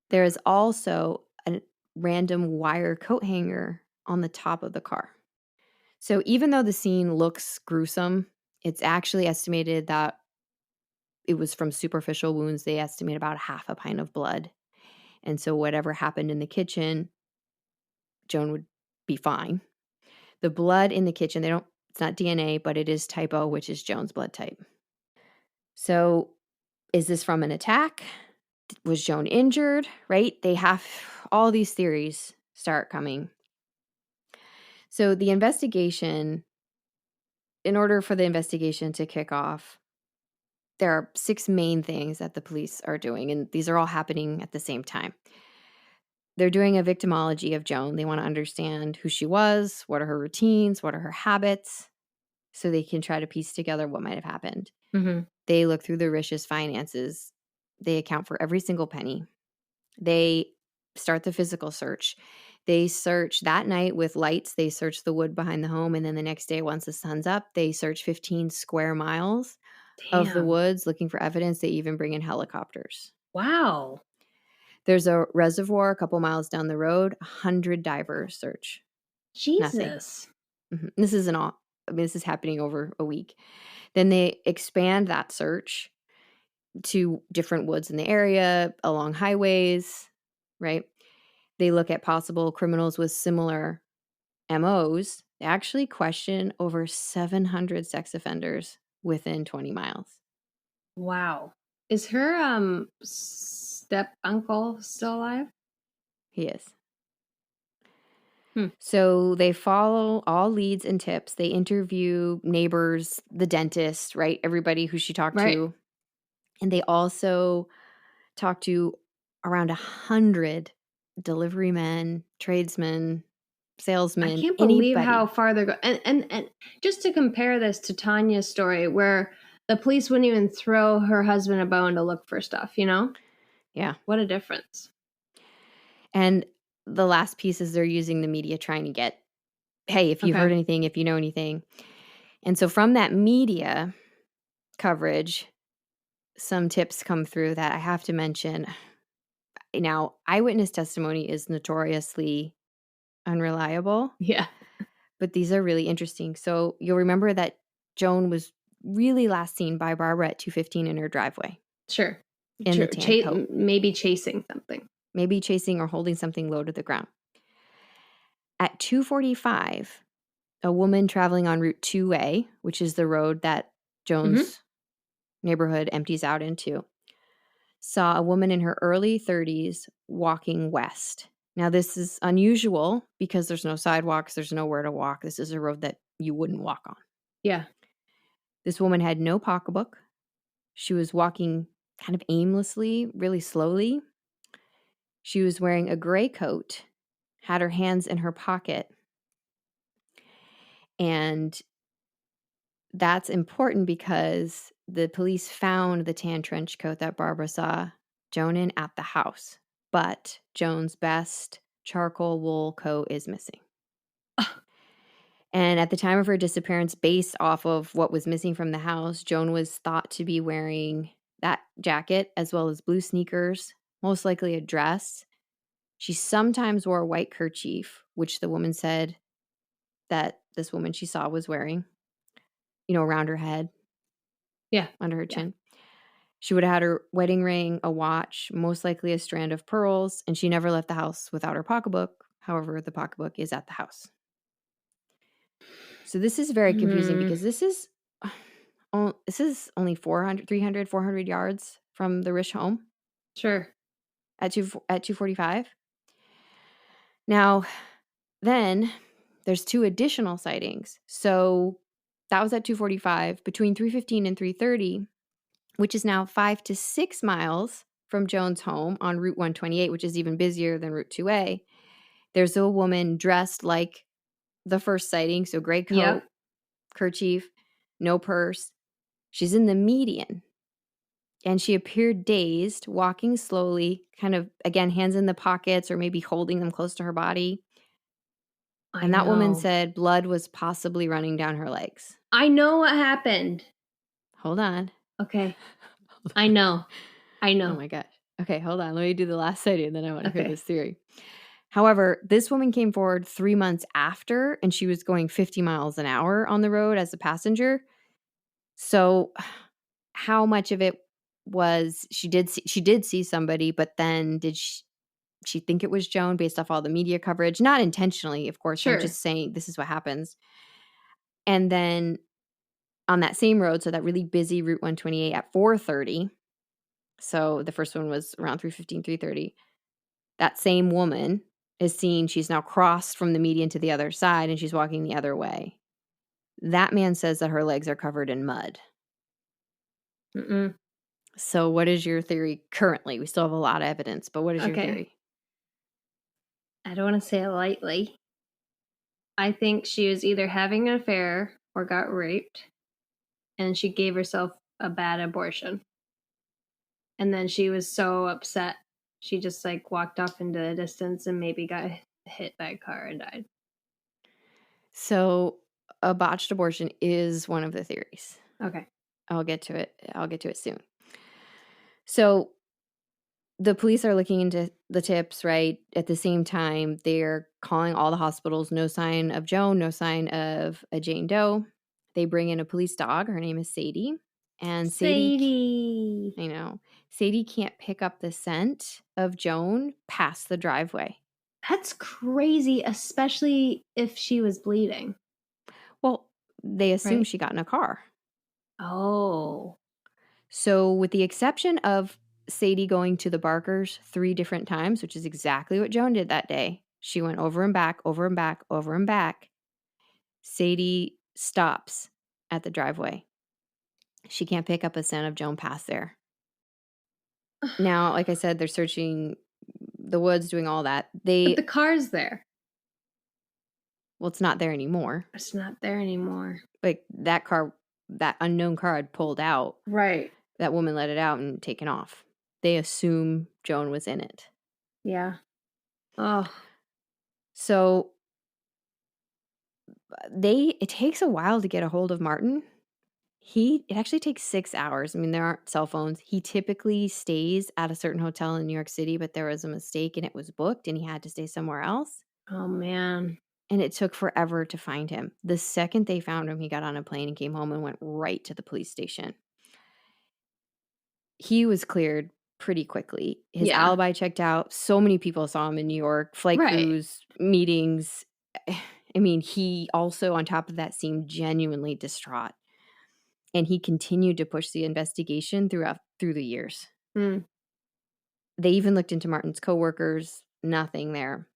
[SPEAKER 1] There is also a random wire coat hanger on the top of the car. So even though the scene looks gruesome, it's actually estimated that it was from superficial wounds. They estimate about half a pint of blood. And so whatever happened in the kitchen, Joan would be fine. The blood in the kitchen, it's not DNA, but it is type O, which is Joan's blood type. So is this from an attack? Was Joan injured, right? They have all these theories start coming. So the investigation, in order for the investigation to kick off, there are 6 main things that the police are doing, and these are all happening at the same time. They're doing a victimology of Joan. They want to understand who she was, what are her routines, what are her habits, so they can try to piece together what might have happened.
[SPEAKER 2] Mm-hmm.
[SPEAKER 1] They look through the Risch's finances. They account for every single penny. They start the physical search. They search that night with lights. They search the wood behind the home. And then the next day, once the sun's up, they search 15 square miles of the
[SPEAKER 2] Damn.
[SPEAKER 1] woods looking for evidence. They even bring in helicopters.
[SPEAKER 2] Wow.
[SPEAKER 1] There's a reservoir a couple miles down the road. 100 divers search. Nothing.
[SPEAKER 2] Jesus.
[SPEAKER 1] This isn't all. I mean, this is happening over a week. Then they expand that search to different woods in the area, along highways, right? They look at possible criminals with similar MOs. They actually question over 700 sex offenders within 20 miles.
[SPEAKER 2] Wow. Is her step uncle still alive?
[SPEAKER 1] He is.
[SPEAKER 2] Hmm.
[SPEAKER 1] So they follow all leads and tips. They interview neighbors, the dentist, right? Everybody who she talked to. And they also talk to around 100 delivery men, tradesmen, salesmen,
[SPEAKER 2] I can't believe
[SPEAKER 1] anybody.
[SPEAKER 2] how far they're going. And just to compare this to Tanya's story, where the police wouldn't even throw her husband a bone to look for stuff, you know?
[SPEAKER 1] Yeah.
[SPEAKER 2] What a difference.
[SPEAKER 1] And the last piece is they're using the media trying to get, hey, if you heard anything, if you know anything. And so from that media coverage, some tips come through that I have to mention. Now, eyewitness testimony is notoriously unreliable.
[SPEAKER 2] Yeah.
[SPEAKER 1] But these are really interesting. So you'll remember that Joan was really last seen by Barbara at 2:15 in her driveway.
[SPEAKER 2] Sure.
[SPEAKER 1] In the tan coat.
[SPEAKER 2] Maybe chasing something.
[SPEAKER 1] Maybe chasing or holding something low to the ground. At 2:45, a woman traveling on Route 2A, which is the road that Joan's neighborhood empties out into, saw a woman in her early 30s walking west. Now, this is unusual because there's no sidewalks, there's nowhere to walk. This is a road that you wouldn't walk on.
[SPEAKER 2] Yeah.
[SPEAKER 1] This woman had no pocketbook. She was walking kind of aimlessly, really slowly. She was wearing a gray coat, had her hands in her pocket. And that's important because the police found the tan trench coat that Barbara saw Joan in at the house. But Joan's best charcoal wool coat is missing. And at the time of her disappearance, based off of what was missing from the house, Joan was thought to be wearing that jacket as well as blue sneakers, most likely a dress. She sometimes wore a white kerchief, which the woman said that this woman she saw was wearing, around her head.
[SPEAKER 2] Yeah.
[SPEAKER 1] Under her chin. She would have had her wedding ring, a watch, most likely a strand of pearls, and she never left the house without her pocketbook. However, the pocketbook is at the house. So this is very confusing because this is only 400 yards from the Risch home.
[SPEAKER 2] Sure.
[SPEAKER 1] At 2:45. Now, then there's two additional sightings. So that was at 2:45. Between 3:15 and 3:30, which is now 5 to 6 miles from Joan's home on Route 128, which is even busier than Route 2A, there's a woman dressed like the first sighting. So gray coat, kerchief, no purse. She's in the median. And she appeared dazed, walking slowly, kind of, again, hands in the pockets or maybe holding them close to her body. And that woman said blood was possibly running down her legs.
[SPEAKER 2] I know what happened.
[SPEAKER 1] Hold on.
[SPEAKER 2] Okay. I know.
[SPEAKER 1] Oh my gosh. Okay, hold on. Let me do the last sighting and then I want to hear this theory. However, this woman came forward 3 months after and she was going 50 miles an hour on the road as a passenger. So how much of it was she did see somebody, but then did she think it was Joan based off all the media coverage? Not intentionally, of course. Sure. I'm just saying this is what happens. And then on that same road, so that really busy Route 128 at 4:30, so the first one was around 3:15, 3:30, that same woman is seen. She's now crossed from the median to the other side, and she's walking the other way. That man says that her legs are covered in mud. So what is your theory currently? We still have a lot of evidence, but what is your theory?
[SPEAKER 2] I don't want to say it lightly. I think she was either having an affair or got raped, and she gave herself a bad abortion. And then she was so upset, she just walked off into the distance and maybe got hit by a car and died.
[SPEAKER 1] So a botched abortion is one of the theories.
[SPEAKER 2] Okay.
[SPEAKER 1] I'll get to it soon. So the police are looking into the tips, right? At the same time, they're calling all the hospitals. No sign of Joan, no sign of a Jane Doe. They bring in a police dog. Her name is Sadie. And
[SPEAKER 2] Sadie.
[SPEAKER 1] I know. Sadie can't pick up the scent of Joan past the driveway.
[SPEAKER 2] That's crazy, especially if she was bleeding.
[SPEAKER 1] Well, they assume
[SPEAKER 2] Right.
[SPEAKER 1] she got in a car.
[SPEAKER 2] Oh.
[SPEAKER 1] So, with the exception of Sadie going to the Barkers 3 different times, which is exactly what Joan did that day, she went over and back, over and back, over and back. Sadie stops at the driveway. She can't pick up a scent of Joan past there. Now, like I said, they're searching the woods, doing all that.
[SPEAKER 2] But the car's there.
[SPEAKER 1] Well, it's not there anymore.
[SPEAKER 2] It's not there anymore.
[SPEAKER 1] Like that car, that unknown car had pulled out.
[SPEAKER 2] Right.
[SPEAKER 1] That woman let it out and taken off. They assume Joan was in it.
[SPEAKER 2] Yeah. Oh.
[SPEAKER 1] So it takes a while to get a hold of Martin. It actually takes 6 hours. I mean, there aren't cell phones. He typically stays at a certain hotel in New York City, but there was a mistake and it was booked and he had to stay somewhere else.
[SPEAKER 2] Oh, man.
[SPEAKER 1] And it took forever to find him. The second they found him, he got on a plane and came home and went right to the police station. He was cleared pretty quickly. His alibi checked out. So many people saw him in New York, flight crews, meetings. I mean, he also, on top of that, seemed genuinely distraught. And he continued to push the investigation through the years.
[SPEAKER 2] Mm.
[SPEAKER 1] They even looked into Martin's coworkers. Nothing there.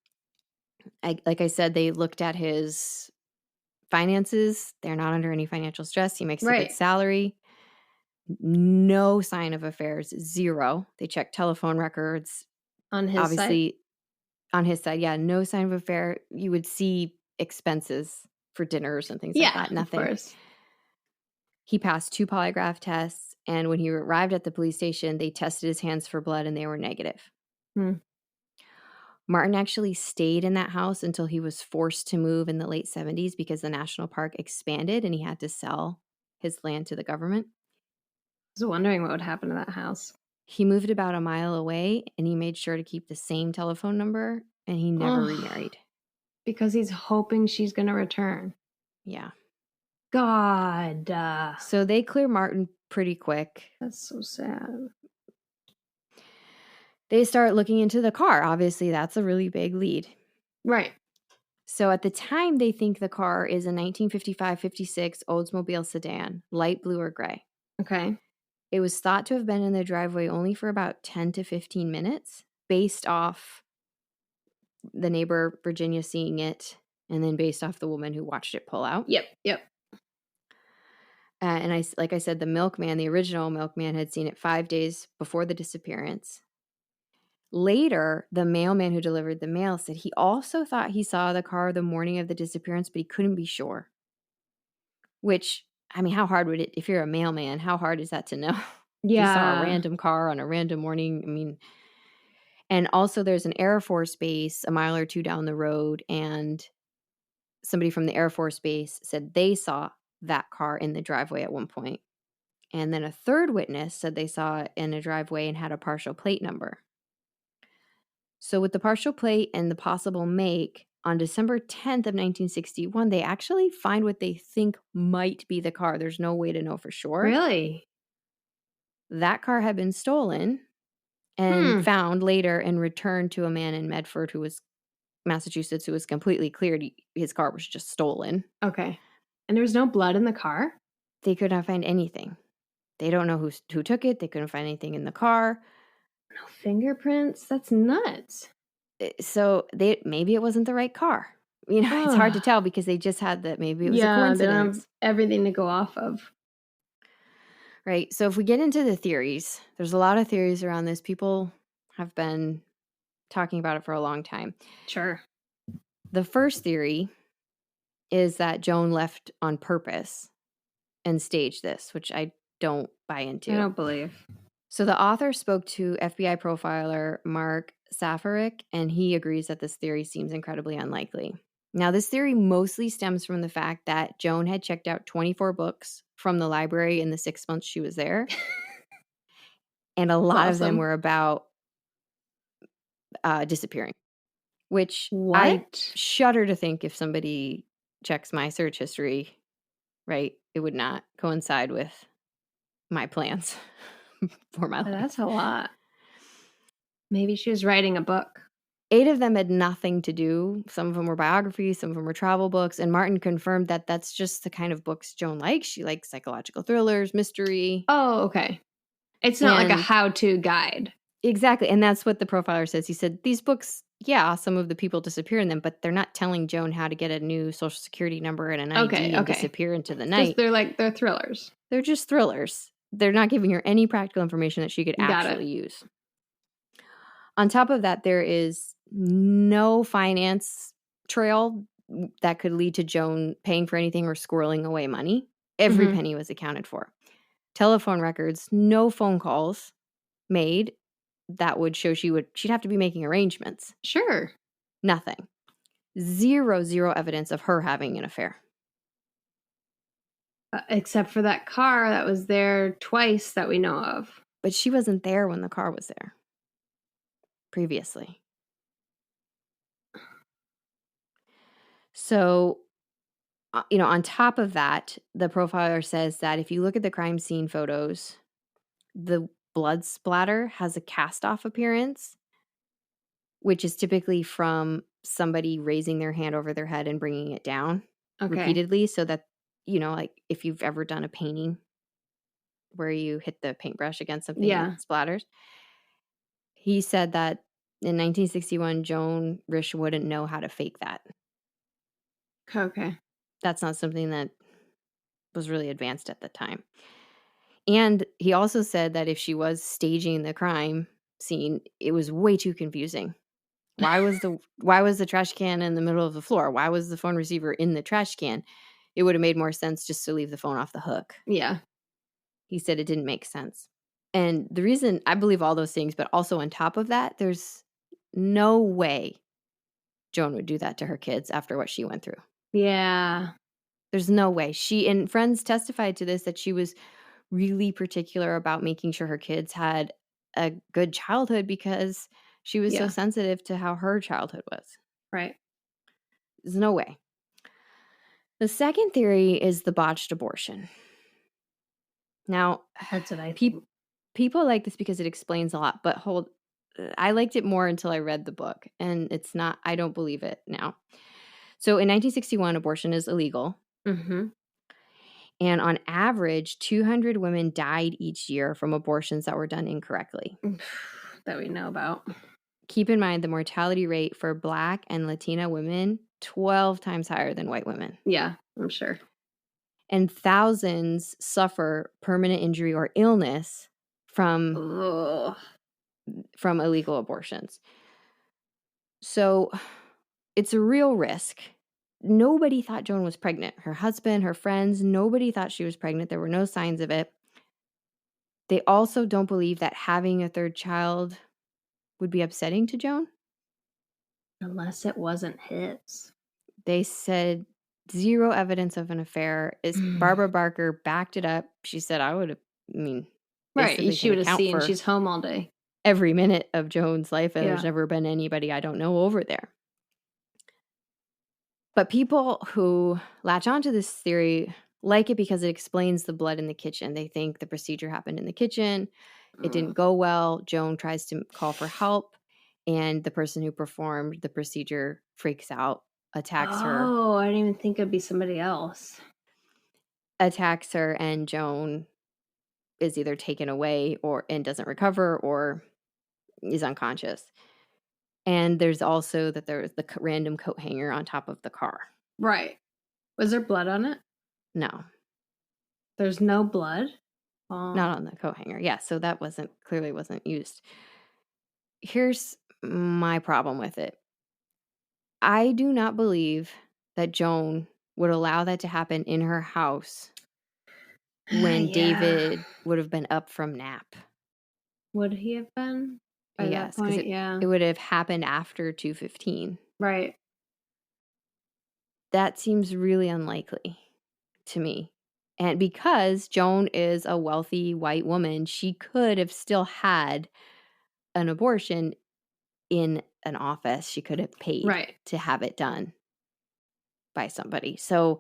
[SPEAKER 1] Like I said, they looked at his finances. They're not under any financial stress. He makes a good salary. No sign of affairs. Zero. They checked telephone records.
[SPEAKER 2] On his
[SPEAKER 1] Obviously,
[SPEAKER 2] side?
[SPEAKER 1] On his side, yeah. No sign of affair. You would see expenses for dinners and things like that. Nothing.
[SPEAKER 2] Of course.
[SPEAKER 1] He passed 2 polygraph tests, and when he arrived at the police station, they tested his hands for blood, and they were negative. Martin actually stayed in that house until he was forced to move in the late 70s because the national park expanded, and he had to sell his land to the government.
[SPEAKER 2] I was wondering what would happen to that house.
[SPEAKER 1] He moved about a mile away, and he made sure to keep the same telephone number, and he never remarried.
[SPEAKER 2] Because he's hoping she's going to return.
[SPEAKER 1] Yeah.
[SPEAKER 2] God.
[SPEAKER 1] So they clear Martin pretty quick.
[SPEAKER 2] That's so sad.
[SPEAKER 1] They start looking into the car. Obviously, that's a really big lead.
[SPEAKER 2] Right.
[SPEAKER 1] So at the time, they think the car is a 1955-56 Oldsmobile sedan, light blue or gray.
[SPEAKER 2] Okay.
[SPEAKER 1] It was thought to have been in the driveway only for about 10 to 15 minutes, based off the neighbor, Virginia, seeing it, and then based off the woman who watched it pull out.
[SPEAKER 2] Yep.
[SPEAKER 1] And like I said, the original milkman, had seen it 5 days before the disappearance. Later, the mailman who delivered the mail said he also thought he saw the car the morning of the disappearance, but he couldn't be sure. Which, I mean, how hard would it, if you're a mailman, how hard is that to know?
[SPEAKER 2] Yeah.
[SPEAKER 1] You saw a random car on a random morning. I mean, and also there's an Air Force base a mile or 2 down the road, and somebody from the Air Force base said they saw that car in the driveway at one point. And then a third witness said they saw it in a driveway and had a partial plate number. So with the partial plate and the possible make, on December 10th of 1961, they actually find what they think might be the car. There's no way to know for sure.
[SPEAKER 2] Really?
[SPEAKER 1] That car had been stolen and found later and returned to a man in Medford, Massachusetts, who was completely cleared. His car was just stolen.
[SPEAKER 2] Okay. And there was no blood in the car?
[SPEAKER 1] They could not find anything. They don't know who took it. They couldn't find anything in the car.
[SPEAKER 2] No fingerprints? That's nuts.
[SPEAKER 1] So maybe it wasn't the right car. You know, it's hard to tell because they just had that. Maybe it was a coincidence. They don't have
[SPEAKER 2] everything to go off of.
[SPEAKER 1] Right. So if we get into the theories, there's a lot of theories around this. People have been talking about it for a long time.
[SPEAKER 2] Sure.
[SPEAKER 1] The first theory is that Joan left on purpose and staged this, which I don't buy into.
[SPEAKER 2] I don't believe.
[SPEAKER 1] So the author spoke to FBI profiler Mark Safaric, and he agrees that this theory seems incredibly unlikely. Now, this theory mostly stems from the fact that Joan had checked out 24 books from the library in the 6 months she was there. And a lot of them were about disappearing, which I shudder to think if somebody checks my search history, right, it would not coincide with my plans for my life.
[SPEAKER 2] That's a lot. Maybe she was writing a book.
[SPEAKER 1] 8 of them had nothing to do. Some of them were biographies, some of them were travel books, and Martin confirmed that that's just the kind of books Joan likes. She likes psychological thrillers, mystery.
[SPEAKER 2] Oh, okay. It's not like a how-to guide.
[SPEAKER 1] Exactly, and that's what the profiler says. He said, these books, yeah, some of the people disappear in them, but they're not telling Joan how to get a new social security number and an ID and disappear into the night.
[SPEAKER 2] They're thrillers.
[SPEAKER 1] They're just thrillers. They're not giving her any practical information that she could actually use. On top of that, there is no finance trail that could lead to Joan paying for anything or squirreling away money. Every penny was accounted for. Telephone records, no phone calls made that would show she'd have to be making arrangements.
[SPEAKER 2] Sure.
[SPEAKER 1] Nothing. Zero evidence of her having an affair.
[SPEAKER 2] Except for that car that was there twice that we know of.
[SPEAKER 1] But she wasn't there when the car was there. Previously. So, on top of that, the profiler says that if you look at the crime scene photos, the blood splatter has a cast-off appearance, which is typically from somebody raising their hand over their head and bringing it down repeatedly, so that, like if you've ever done a painting where you hit the paintbrush against something and it splatters. He said that in 1961, Joan Risch wouldn't know how to fake that.
[SPEAKER 2] Okay.
[SPEAKER 1] That's not something that was really advanced at the time. And he also said that if she was staging the crime scene, it was way too confusing. Why was the trash can in the middle of the floor? Why was the phone receiver in the trash can? It would have made more sense just to leave the phone off the hook.
[SPEAKER 2] Yeah.
[SPEAKER 1] He said it didn't make sense. And the reason I believe all those things, but also on top of that, there's no way Joan would do that to her kids after what she went through.
[SPEAKER 2] Yeah.
[SPEAKER 1] There's no way. She and friends testified to this, that she was really particular about making sure her kids had a good childhood because she was so sensitive to how her childhood was.
[SPEAKER 2] Right.
[SPEAKER 1] There's no way. The second theory is the botched abortion. Now,
[SPEAKER 2] that's what
[SPEAKER 1] people like this because it explains a lot, but I liked it more until I read the book, and it's not, I don't believe it now. So in 1961, abortion is illegal.
[SPEAKER 2] Mm-hmm.
[SPEAKER 1] And on average, 200 women died each year from abortions that were done incorrectly.
[SPEAKER 2] That we know about.
[SPEAKER 1] Keep in mind the mortality rate for Black and Latina women, 12 times higher than white women.
[SPEAKER 2] Yeah, I'm sure.
[SPEAKER 1] And thousands suffer permanent injury or illness from illegal abortions. So it's a real risk. Nobody thought Joan was pregnant. Her husband, her friends, nobody thought she was pregnant. There were no signs of it. They also don't believe that having a third child would be upsetting to Joan.
[SPEAKER 2] Unless it wasn't his.
[SPEAKER 1] They said zero evidence of an affair. Barbara Barker backed it up. She said,
[SPEAKER 2] right, she would have seen she's home all day.
[SPEAKER 1] Every minute of Joan's life, and there's never been anybody I don't know over there. But people who latch onto this theory like it because it explains the blood in the kitchen. They think the procedure happened in the kitchen. It didn't go well. Joan tries to call for help, and the person who performed the procedure freaks out, attacks her.
[SPEAKER 2] Oh, I didn't even think it'd be somebody else.
[SPEAKER 1] Attacks her, and Joan is either taken away and doesn't recover or is unconscious. And there's also that there's the random coat hanger on top of the car.
[SPEAKER 2] Right. Was there blood on it?
[SPEAKER 1] No.
[SPEAKER 2] There's no blood?
[SPEAKER 1] Not on the coat hanger. Yeah, so that clearly wasn't used. Here's my problem with it. I do not believe that Joan would allow that to happen in her house when David would have been up from nap.
[SPEAKER 2] Would he have been?
[SPEAKER 1] Yes, because it would have happened after 2:15.
[SPEAKER 2] Right.
[SPEAKER 1] that seems really unlikely to me. And because Joan is a wealthy white woman, she could have still had an abortion in an office. She could have paid
[SPEAKER 2] Right.
[SPEAKER 1] to have it done by somebody. So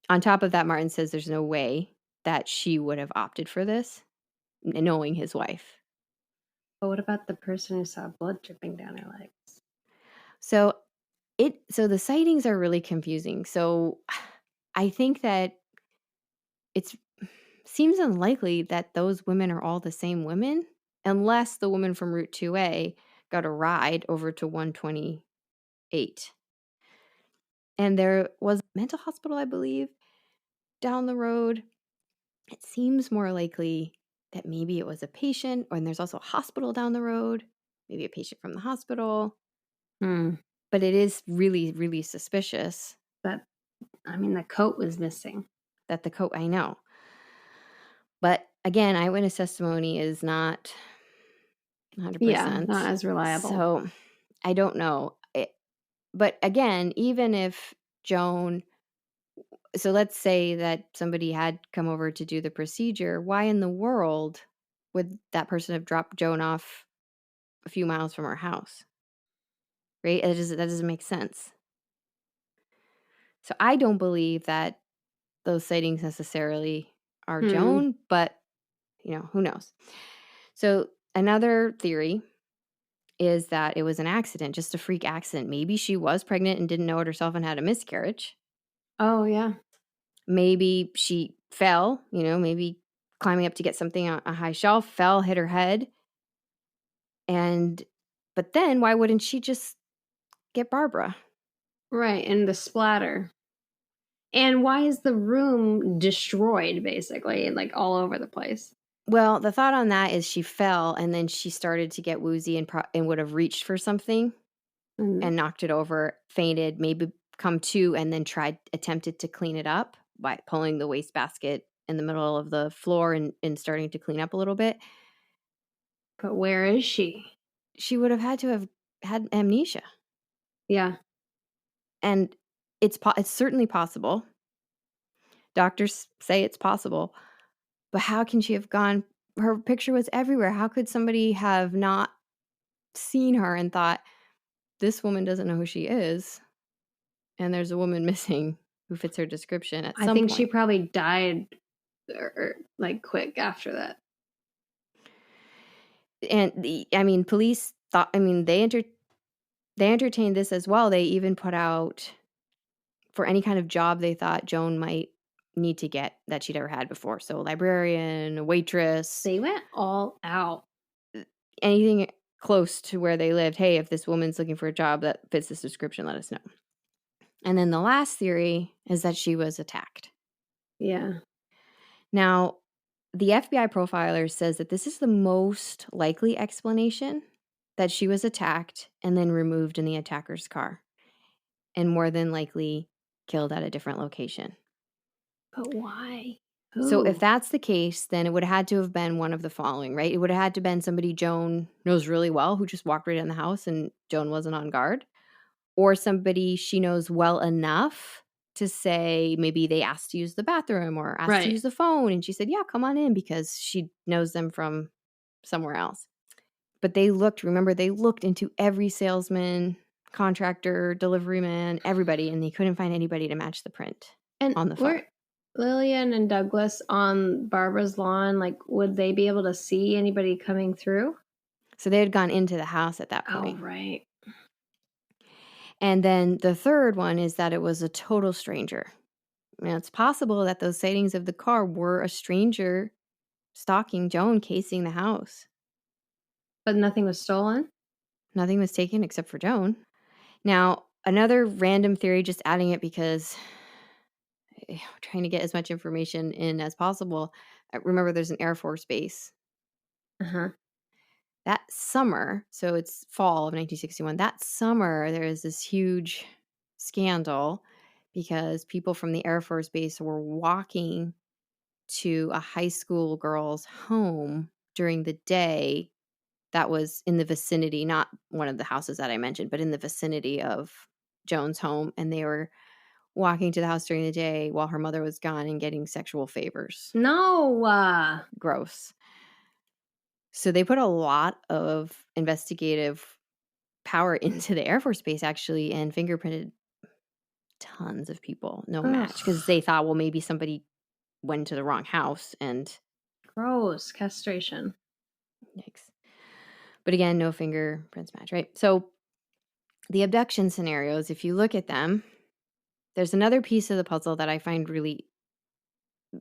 [SPEAKER 1] on top of that, Martin says there's no way that she would have opted for this, knowing his wife.
[SPEAKER 2] But what about the person who saw blood dripping down her legs?
[SPEAKER 1] So the sightings are really confusing. So I think that it seems unlikely that those women are all the same women, unless the woman from Route 2A got a ride over to 128. And there was a mental hospital, I believe, down the road. It seems more likely that maybe it was a patient, and there's also a hospital down the road, maybe a patient from the hospital. But it is really, really suspicious.
[SPEAKER 2] The coat was missing.
[SPEAKER 1] That the coat, I know. But again, eyewitness testimony is not 100%.
[SPEAKER 2] Yeah, not as reliable.
[SPEAKER 1] So I don't know. But again, even if Joan, so let's say that somebody had come over to do the procedure, why in the world would that person have dropped Joan off a few miles from her house? Right? That doesn't make sense. So I don't believe that those sightings necessarily are Joan, but who knows? So another theory is that it was an accident, just a freak accident. Maybe she was pregnant and didn't know it herself and had a miscarriage.
[SPEAKER 2] Oh, yeah.
[SPEAKER 1] Maybe she fell, maybe climbing up to get something on a high shelf, fell, hit her head. But then why wouldn't she just get Barbara?
[SPEAKER 2] Right, and the splatter. And why is the room destroyed, basically, like all over the place?
[SPEAKER 1] Well, the thought on that is she fell and then she started to get woozy and would have reached for something and knocked it over, fainted, maybe come to, and then attempted to clean it up by pulling the wastebasket in the middle of the floor and starting to clean up a little bit.
[SPEAKER 2] But where is she?
[SPEAKER 1] She would have had to have had amnesia.
[SPEAKER 2] Yeah.
[SPEAKER 1] And it's certainly possible. Doctors say it's possible. But how can she have gone? Her picture was everywhere. How could somebody have not seen her and thought, this woman doesn't know who she is, and there's a woman missing who fits her description at some point?
[SPEAKER 2] I think she probably died quick after that.
[SPEAKER 1] And police thought, they entertained this as well. They even put out for any kind of job they thought Joan might need to get that she'd ever had before. So librarian, a waitress.
[SPEAKER 2] They went all out.
[SPEAKER 1] Anything close to where they lived. Hey, if this woman's looking for a job that fits this description, let us know. And then the last theory is that she was attacked.
[SPEAKER 2] Yeah.
[SPEAKER 1] Now, the FBI profiler says that this is the most likely explanation, that she was attacked and then removed in the attacker's car, and more than likely killed at a different location.
[SPEAKER 2] But why?
[SPEAKER 1] So if that's the case, then it would have had to have been one of the following, right? It would have had to have been somebody Joan knows really well who just walked right in the house and Joan wasn't on guard, or somebody she knows well enough to say maybe they asked to use the bathroom or asked to use the phone, and she said, yeah, come on in, because she knows them from somewhere else. But they looked into every salesman, contractor, delivery man, everybody, and they couldn't find anybody to match the print on the phone.
[SPEAKER 2] Lillian and Douglas on Barbara's lawn, would they be able to see anybody coming through?
[SPEAKER 1] So they had gone into the house at that point.
[SPEAKER 2] Oh, right.
[SPEAKER 1] And then the third one is that it was a total stranger. It's possible that those sightings of the car were a stranger stalking Joan, casing the house.
[SPEAKER 2] But nothing was stolen?
[SPEAKER 1] Nothing was taken except for Joan. Now, another random theory, just adding it because trying to get as much information in as possible. Remember, there's an Air Force base. That summer, so it's fall of 1961, that summer there was this huge scandal because people from the Air Force base were walking to a high school girl's home during the day that was in the vicinity, not one of the houses that I mentioned, but in the vicinity of Joan's home. And they were walking to the house during the day while her mother was gone and getting sexual favors.
[SPEAKER 2] No.
[SPEAKER 1] Gross. So they put a lot of investigative power into the Air Force Base, actually, and fingerprinted tons of people. No match. Because they thought, well, maybe somebody went to the wrong house and...
[SPEAKER 2] Gross. Castration.
[SPEAKER 1] Yikes. But again, no fingerprints match, right? So the abduction scenarios, if you look at them, there's another piece of the puzzle that I find really...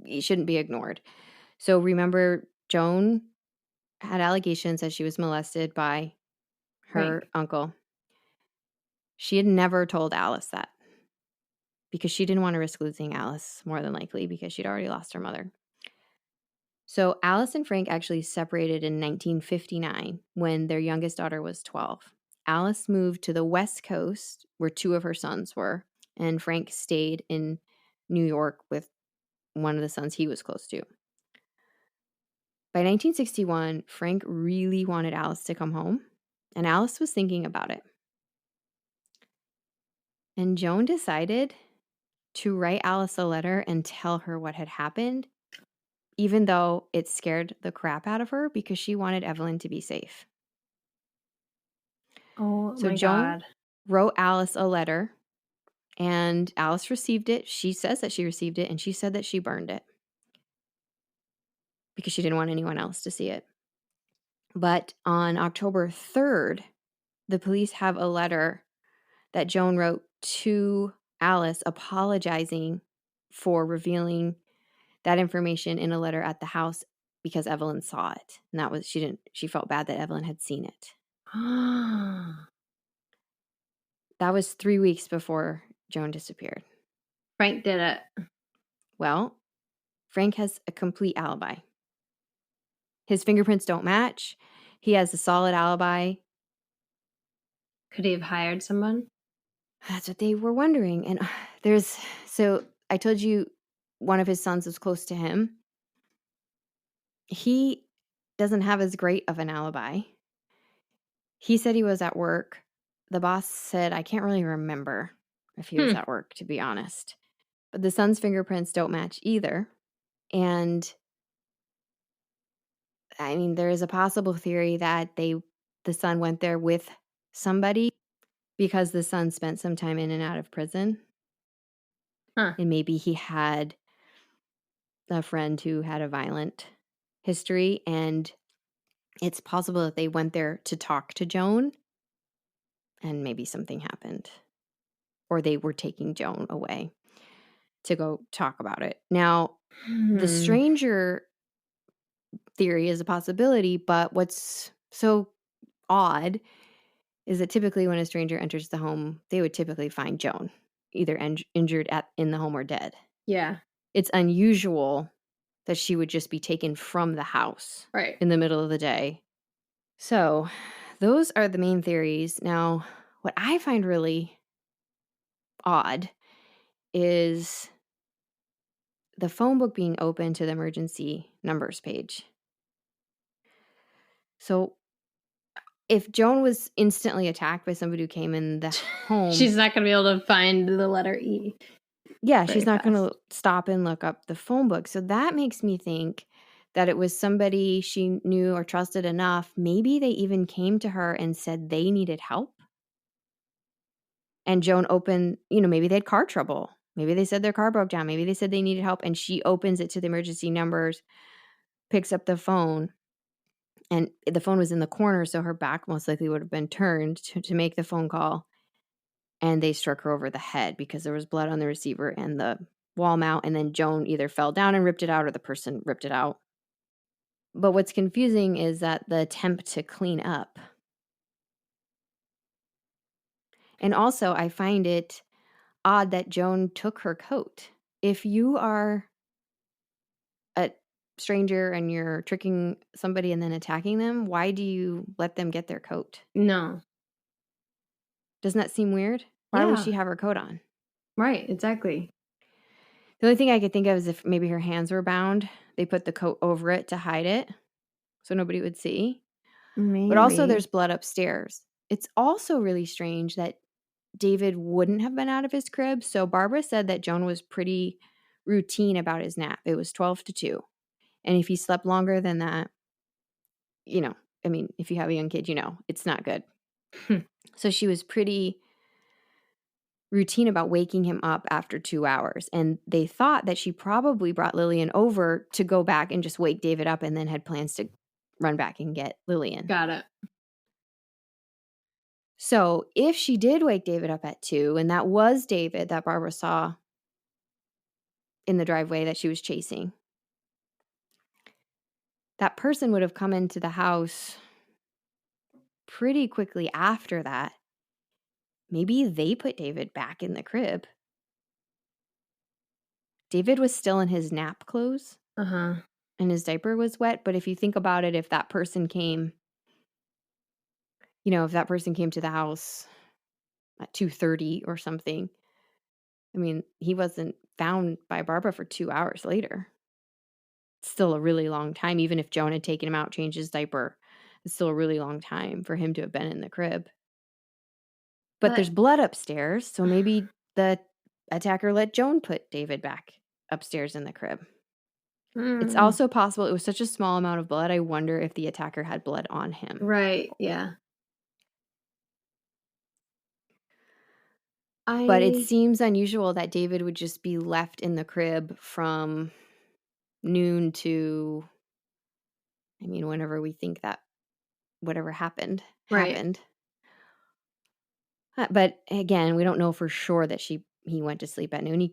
[SPEAKER 1] it shouldn't be ignored. So remember, Joan had allegations that she was molested by her uncle. She had never told Alice that because she didn't want to risk losing Alice, more than likely, because she'd already lost her mother. So Alice and Frank actually separated in 1959 when their youngest daughter was 12. Alice moved to the West Coast where two of her sons were, and Frank stayed in New York with one of the sons he was close to. By 1961, Frank really wanted Alice to come home, and Alice was thinking about it. And Joan decided to write Alice a letter and tell her what had happened, even though it scared the crap out of her because she wanted Evelyn to be safe.
[SPEAKER 2] Oh,
[SPEAKER 1] so
[SPEAKER 2] my
[SPEAKER 1] Joan
[SPEAKER 2] God.
[SPEAKER 1] wrote Alice a letter, and Alice received it. She says that she received it, and she said that she burned it because she didn't want anyone else to see it. But on October 3rd, the police have a letter that Joan wrote to Alice apologizing for revealing that information in a letter at the house because Evelyn saw it. And that was, she felt bad that Evelyn had seen it. That was 3 weeks before Joan disappeared.
[SPEAKER 2] Frank did it.
[SPEAKER 1] Well, Frank has a complete alibi. His fingerprints don't match. He has a solid alibi.
[SPEAKER 2] Could he have hired someone?
[SPEAKER 1] That's what they were wondering. And so I told you one of his sons was close to him. He doesn't have as great of an alibi. He said he was at work. The boss said, I can't really remember if he was at work, to be honest. But the son's fingerprints don't match either. And I mean, there is a possible theory that the son went there with somebody because the son spent some time in and out of prison. And maybe he had a friend who had a violent history, and it's possible that they went there to talk to Joan, and maybe something happened. Or they were taking Joan away to go talk about it. Now, the stranger theory is a possibility, but what's so odd is that typically when a stranger enters the home, they would typically find Joan either injured in the home or dead.
[SPEAKER 2] Yeah.
[SPEAKER 1] It's unusual that she would just be taken from the house in the middle of the day. So those are the main theories. Now, what I find really odd is the phone book being open to the emergency numbers page. So if Joan was instantly attacked by somebody who came in the home...
[SPEAKER 2] she's not going to be able to find the letter E.
[SPEAKER 1] Yeah, she's not going to stop and look up the phone book. So that makes me think that it was somebody she knew or trusted enough. Maybe they even came to her and said they needed help. And Joan opened, maybe they had car trouble. Maybe they said their car broke down. Maybe they said they needed help. And she opens it to the emergency numbers, picks up the phone. And the phone was in the corner, so her back most likely would have been turned to make the phone call. And they struck her over the head because there was blood on the receiver and the wall mount. And then Joan either fell down and ripped it out or the person ripped it out. But what's confusing is that the attempt to clean up. And also, I find it odd that Joan took her coat. If you are a stranger and you're tricking somebody and then attacking them, why do you let them get their coat?
[SPEAKER 2] No.
[SPEAKER 1] Doesn't that seem weird? Why would she have her coat on?
[SPEAKER 2] Right, exactly.
[SPEAKER 1] The only thing I could think of is if maybe her hands were bound, they put the coat over it to hide it so nobody would see. Maybe. But also there's blood upstairs. It's also really strange that David wouldn't have been out of his crib. So Barbara said that Joan was pretty routine about his nap. It was 12 to 2. And if he slept longer than that, I mean, if you have a young kid, it's not good. So she was pretty routine about waking him up after 2 hours. And they thought that she probably brought Lillian over to go back and just wake David up, and then had plans to run back and get Lillian.
[SPEAKER 2] Got it.
[SPEAKER 1] So if she did wake David up at 2, and that was David that Barbara saw in the driveway that she was chasing, that person would have come into the house pretty quickly after that. Maybe they put David back in the crib. David was still in his nap clothes.
[SPEAKER 2] Uh-huh.
[SPEAKER 1] And his diaper was wet. But if you think about it, if that person came, if that person came to the house at 2:30 or something, I mean, he wasn't found by Barbara for 2 hours later. It's still a really long time. Even if Joan had taken him out, changed his diaper, it's still a really long time for him to have been in the crib. But there's blood upstairs, so maybe the attacker let Joan put David back upstairs in the crib. It's also possible it was such a small amount of blood, I wonder if the attacker had blood on him.
[SPEAKER 2] Right, yeah.
[SPEAKER 1] But it seems unusual that David would just be left in the crib from noon to, whenever we think that whatever happened. But again, we don't know for sure that he went to sleep at noon.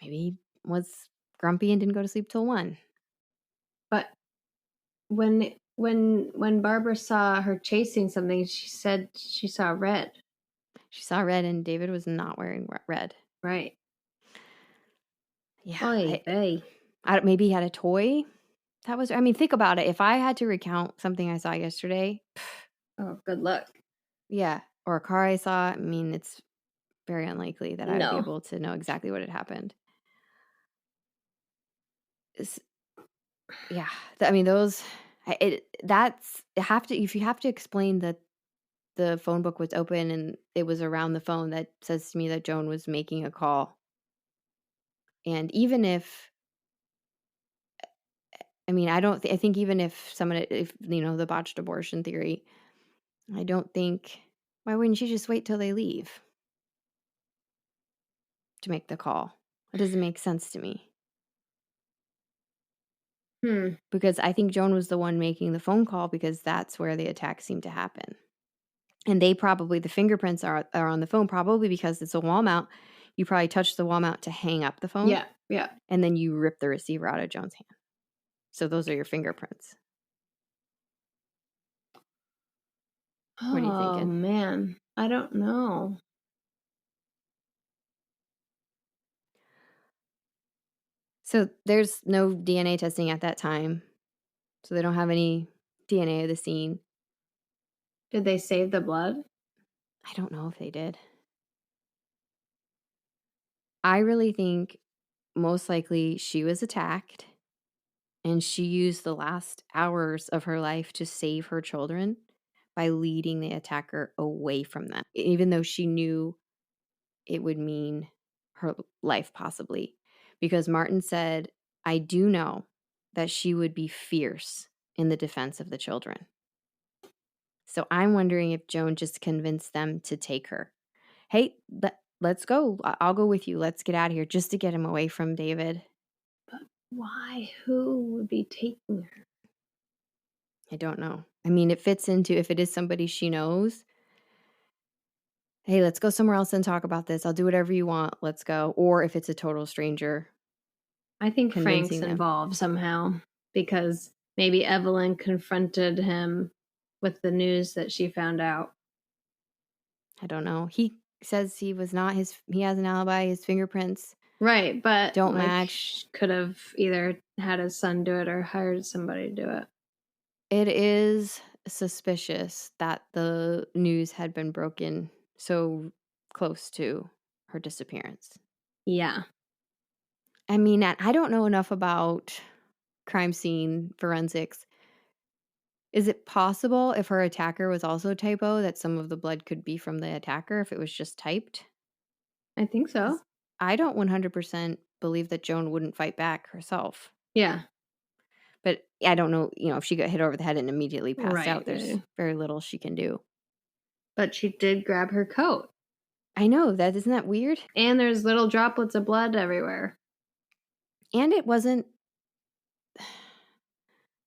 [SPEAKER 1] Maybe he was grumpy and didn't go to sleep till 1.
[SPEAKER 2] But when Barbara saw her chasing something, she said she saw red.
[SPEAKER 1] She saw red, and David was not wearing red.
[SPEAKER 2] Right.
[SPEAKER 1] Yeah.
[SPEAKER 2] Hey.
[SPEAKER 1] Maybe he had a toy. Think about it. If I had to recount something I saw yesterday.
[SPEAKER 2] Oh, good luck.
[SPEAKER 1] Yeah. Or a car I saw. It's very unlikely that I would be able to know exactly what had happened. Yeah. Those. If you have to explain that the phone book was open and it was around the phone, that says to me that Joan was making a call. And even if, I think even if the botched abortion theory, I don't think, why wouldn't she just wait till they leave to make the call? It doesn't make sense to me. Because I think Joan was the one making the phone call, because that's where the attack seemed to happen. And the fingerprints are on the phone, probably because it's a wall mount. You probably touched the wall mount to hang up the phone.
[SPEAKER 2] Yeah.
[SPEAKER 1] And then you rip the receiver out of Joan's hand. So those are your fingerprints. What are you thinking?
[SPEAKER 2] Oh, man. I don't know.
[SPEAKER 1] So there's no DNA testing at that time. So they don't have any DNA of the scene.
[SPEAKER 2] Did they save the blood?
[SPEAKER 1] I don't know if they did. I really think most likely she was attacked, and she used the last hours of her life to save her children by leading the attacker away from them, even though she knew it would mean her life possibly. Because Martin said, I do know that she would be fierce in the defense of the children. So I'm wondering if Joan just convinced them to take her. Hey, let's go. I'll go with you. Let's get out of here, just to get him away from David.
[SPEAKER 2] But why? Who would be taking her?
[SPEAKER 1] I don't know. It fits into, if it is somebody she knows, hey, let's go somewhere else and talk about this. I'll do whatever you want. Let's go. Or if it's a total stranger.
[SPEAKER 2] I think Frank's involved somehow, because maybe Evelyn confronted him with the news that she found out.
[SPEAKER 1] I don't know. He says he was not he has an alibi. His fingerprints
[SPEAKER 2] but
[SPEAKER 1] don't match.
[SPEAKER 2] Could have either had his son do it or hired somebody to do it.
[SPEAKER 1] It is suspicious that the news had been broken so close to her disappearance.
[SPEAKER 2] Yeah.
[SPEAKER 1] I don't know enough about crime scene forensics. Is it possible if her attacker was also typo that some of the blood could be from the attacker if it was just typed?
[SPEAKER 2] I think so.
[SPEAKER 1] 'Cause I don't 100% believe that Joan wouldn't fight back herself.
[SPEAKER 2] Yeah.
[SPEAKER 1] But I don't know, if she got hit over the head and immediately passed out, there's
[SPEAKER 2] Right.
[SPEAKER 1] very little she can do.
[SPEAKER 2] But she did grab her coat.
[SPEAKER 1] I know, isn't that weird?
[SPEAKER 2] And there's little droplets of blood everywhere.
[SPEAKER 1] And it wasn't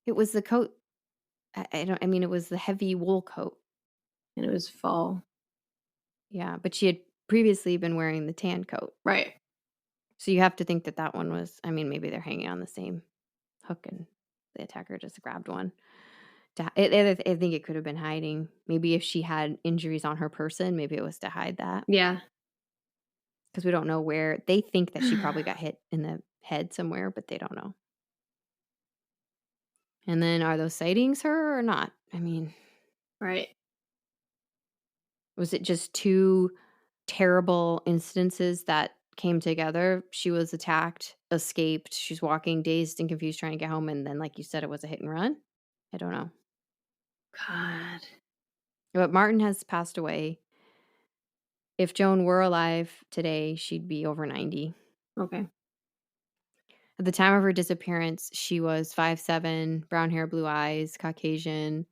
[SPEAKER 1] it was the coat. It was the heavy wool coat.
[SPEAKER 2] And it was fall.
[SPEAKER 1] Yeah, but she had previously been wearing the tan coat.
[SPEAKER 2] Right.
[SPEAKER 1] So you have to think that one was, maybe they're hanging on the same hook and the attacker just grabbed one. I think it could have been hiding. Maybe if she had injuries on her person, maybe it was to hide that.
[SPEAKER 2] Yeah.
[SPEAKER 1] Because we don't know where. They think that she probably got hit in the head somewhere, but they don't know. And then are those sightings her or not?
[SPEAKER 2] Right.
[SPEAKER 1] Was it just two terrible incidences that came together? She was attacked, escaped. She's walking dazed and confused trying to get home. And then, like you said, it was a hit and run. I don't know.
[SPEAKER 2] God.
[SPEAKER 1] But Martin has passed away. If Joan were alive today, she'd be over 90.
[SPEAKER 2] Okay.
[SPEAKER 1] At the time of her disappearance, she was 5'7", brown hair, blue eyes, Caucasian,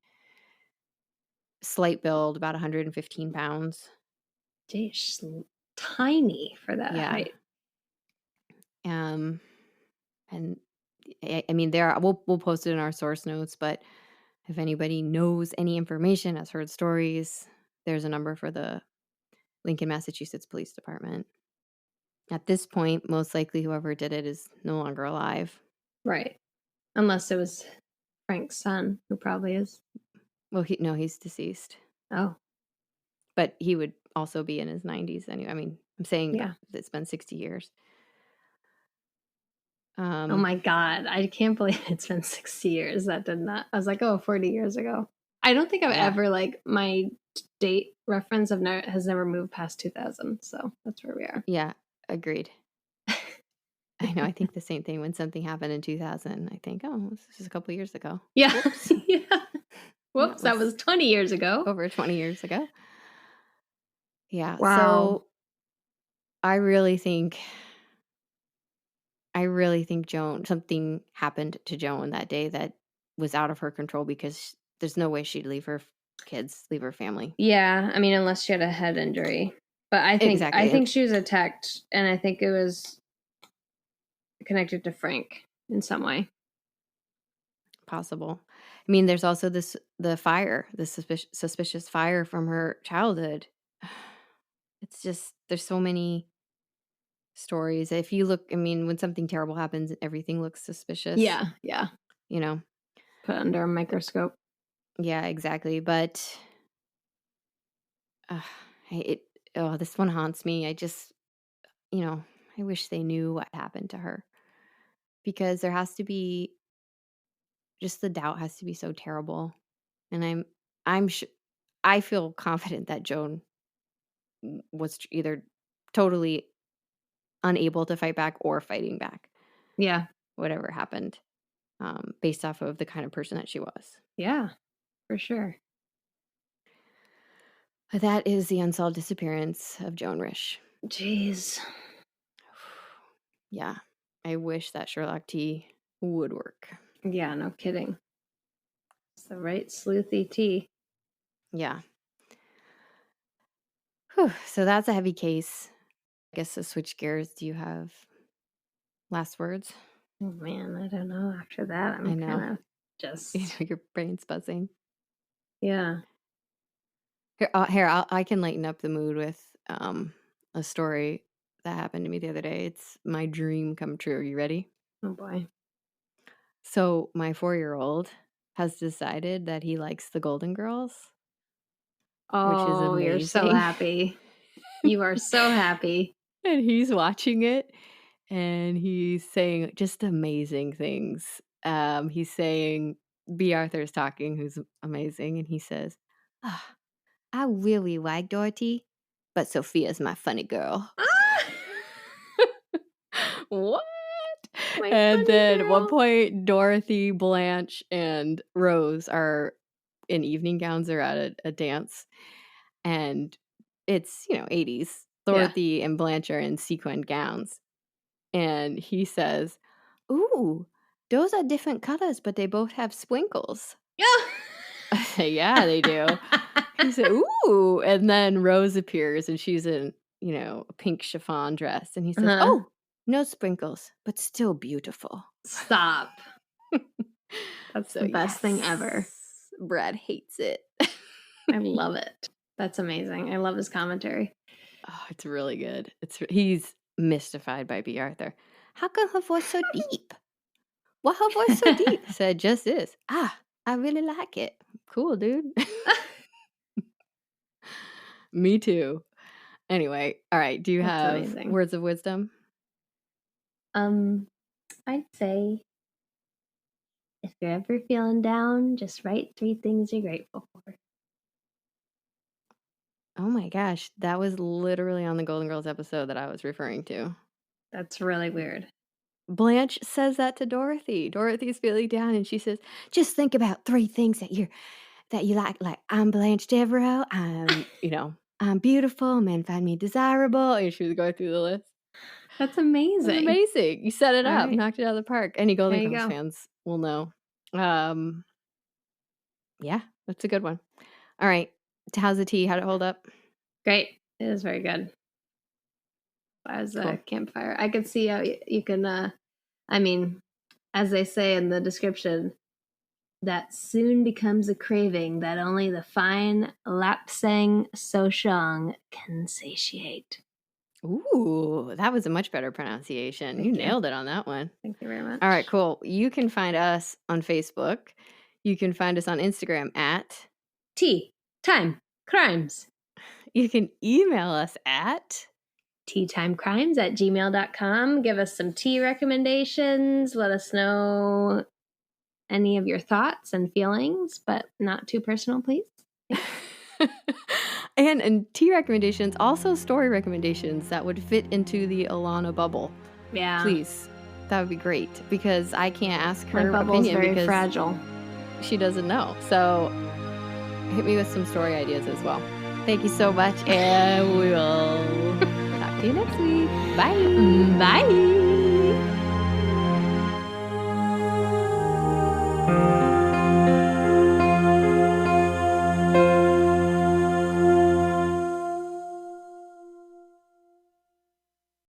[SPEAKER 1] slight build, about 115 pounds.
[SPEAKER 2] Geez, she's tiny for that height.
[SPEAKER 1] And we'll post it in our source notes, but if anybody knows any information, has heard stories, there's a number for the Lincoln, Massachusetts Police Department. At this point, most likely whoever did it is no longer alive.
[SPEAKER 2] Right. Unless it was Frank's son, who probably is.
[SPEAKER 1] Well, he's deceased.
[SPEAKER 2] Oh.
[SPEAKER 1] But he would also be in his 90s anyway. I'm saying it's been 60 years.
[SPEAKER 2] Oh my God. I can't believe it's been 60 years. That did not. I was like, 40 years ago. I don't think I've ever, my date reference has never moved past 2000. So that's where we are.
[SPEAKER 1] Yeah, agreed. I know. I think the same thing when something happened in 2000. I think, this is just a couple years ago.
[SPEAKER 2] Yeah. Whoops. Yeah. Whoops. That was 20 years ago.
[SPEAKER 1] Over 20 years ago. Yeah.
[SPEAKER 2] Wow.
[SPEAKER 1] So I really think something happened to Joan that day that was out of her control because there's no way she'd leave her kids, leave her family.
[SPEAKER 2] Yeah. Unless she had a head injury. But I think she was attacked, and I think it was connected to Frank in some way.
[SPEAKER 1] Possible. There's also the fire, the suspicious fire from her childhood. It's just, there's so many stories. If you look, when something terrible happens, everything looks suspicious.
[SPEAKER 2] Yeah. Put under a microscope.
[SPEAKER 1] Yeah, exactly. But this one haunts me. I just, I wish they knew what happened to her, because there has to be, just the doubt has to be so terrible. And I feel confident that Joan was either totally unable to fight back or fighting back.
[SPEAKER 2] Yeah.
[SPEAKER 1] Whatever happened, based off of the kind of person that she was.
[SPEAKER 2] Yeah, for sure.
[SPEAKER 1] That is the Unsolved Disappearance of Joan Risch.
[SPEAKER 2] Jeez.
[SPEAKER 1] Yeah. I wish that Sherlock tea would work.
[SPEAKER 2] Yeah, no kidding. It's the right sleuthy tea.
[SPEAKER 1] Yeah. Whew. So that's a heavy case. I guess to switch gears, do you have last words?
[SPEAKER 2] Oh man, I don't know. After that, I'm kind of just...
[SPEAKER 1] your brain's buzzing.
[SPEAKER 2] Yeah.
[SPEAKER 1] Here, I can lighten up the mood with a story that happened to me the other day. It's my dream come true. Are you ready?
[SPEAKER 2] Oh boy.
[SPEAKER 1] So my 4-year-old has decided that he likes the Golden Girls.
[SPEAKER 2] Oh, which is amazing. You're so happy. You are so happy.
[SPEAKER 1] And he's watching it, and he's saying just amazing things. He's saying, B. Arthur's talking, who's amazing, and he says, I really like Dorothy, but Sophia's my funny girl. What? And then at one point, Dorothy, Blanche, and Rose are in evening gowns are at a dance, and it's 80s. Dorothy and Blanche are in sequined gowns, and he says, "Ooh, those are different colors, but they both have sprinkles." I say, "Yeah, they do." He said, "Ooh," and then Rose appears, and she's in a pink chiffon dress, and he says, "Oh, no sprinkles, but still beautiful."
[SPEAKER 2] Stop. That's the best thing ever.
[SPEAKER 1] Brad hates it.
[SPEAKER 2] I love it. That's amazing. I love his commentary.
[SPEAKER 1] Oh, it's really good. He's mystified by B. Arthur. How come her voice so deep? Well, her voice so deep. I said, "Just is." I really like it. Cool, dude. Me too. Anyway, all right. Do you have
[SPEAKER 2] amazing.
[SPEAKER 1] words of wisdom?
[SPEAKER 2] I'd say if you're ever feeling down, just write 3 things you're grateful for.
[SPEAKER 1] Oh my gosh, that was literally on the Golden Girls episode that I was referring to.
[SPEAKER 2] That's really weird.
[SPEAKER 1] Blanche says that to Dorothy. Dorothy's feeling down, and she says, "Just think about 3 things that you like. Like, I'm Blanche Devereaux. I'm beautiful. Men find me desirable." And she was going through the list.
[SPEAKER 2] That's amazing.
[SPEAKER 1] That's amazing. You set it
[SPEAKER 2] All
[SPEAKER 1] up,
[SPEAKER 2] right.
[SPEAKER 1] knocked it out of the park. Any Golden Girls fans will know. Yeah, that's a good one. All right. How's the tea? How'd it hold up?
[SPEAKER 2] Great. It is very good. As a campfire. I could see how you can, as they say in the description, that soon becomes a craving that only the fine Lapsang Souchong can satiate.
[SPEAKER 1] Ooh, that was a much better pronunciation. You nailed it on that one.
[SPEAKER 2] Thank you very much.
[SPEAKER 1] All right, cool. You can find us on Facebook. You can find us on Instagram at
[SPEAKER 2] Tea Time Crimes.
[SPEAKER 1] You can email us at
[SPEAKER 2] teatimecrimes@gmail.com. Give us some tea recommendations. Let us know any of your thoughts and feelings, but not too personal, please.
[SPEAKER 1] and tea recommendations, also story recommendations that would fit into the Alana bubble.
[SPEAKER 2] Yeah.
[SPEAKER 1] Please. That would be great, because I can't ask her
[SPEAKER 2] My bubble's
[SPEAKER 1] opinion
[SPEAKER 2] very
[SPEAKER 1] because
[SPEAKER 2] fragile.
[SPEAKER 1] She doesn't know. So hit me with some story ideas as well. Thank you so much, and we will talk to you next week. Bye.
[SPEAKER 2] Bye.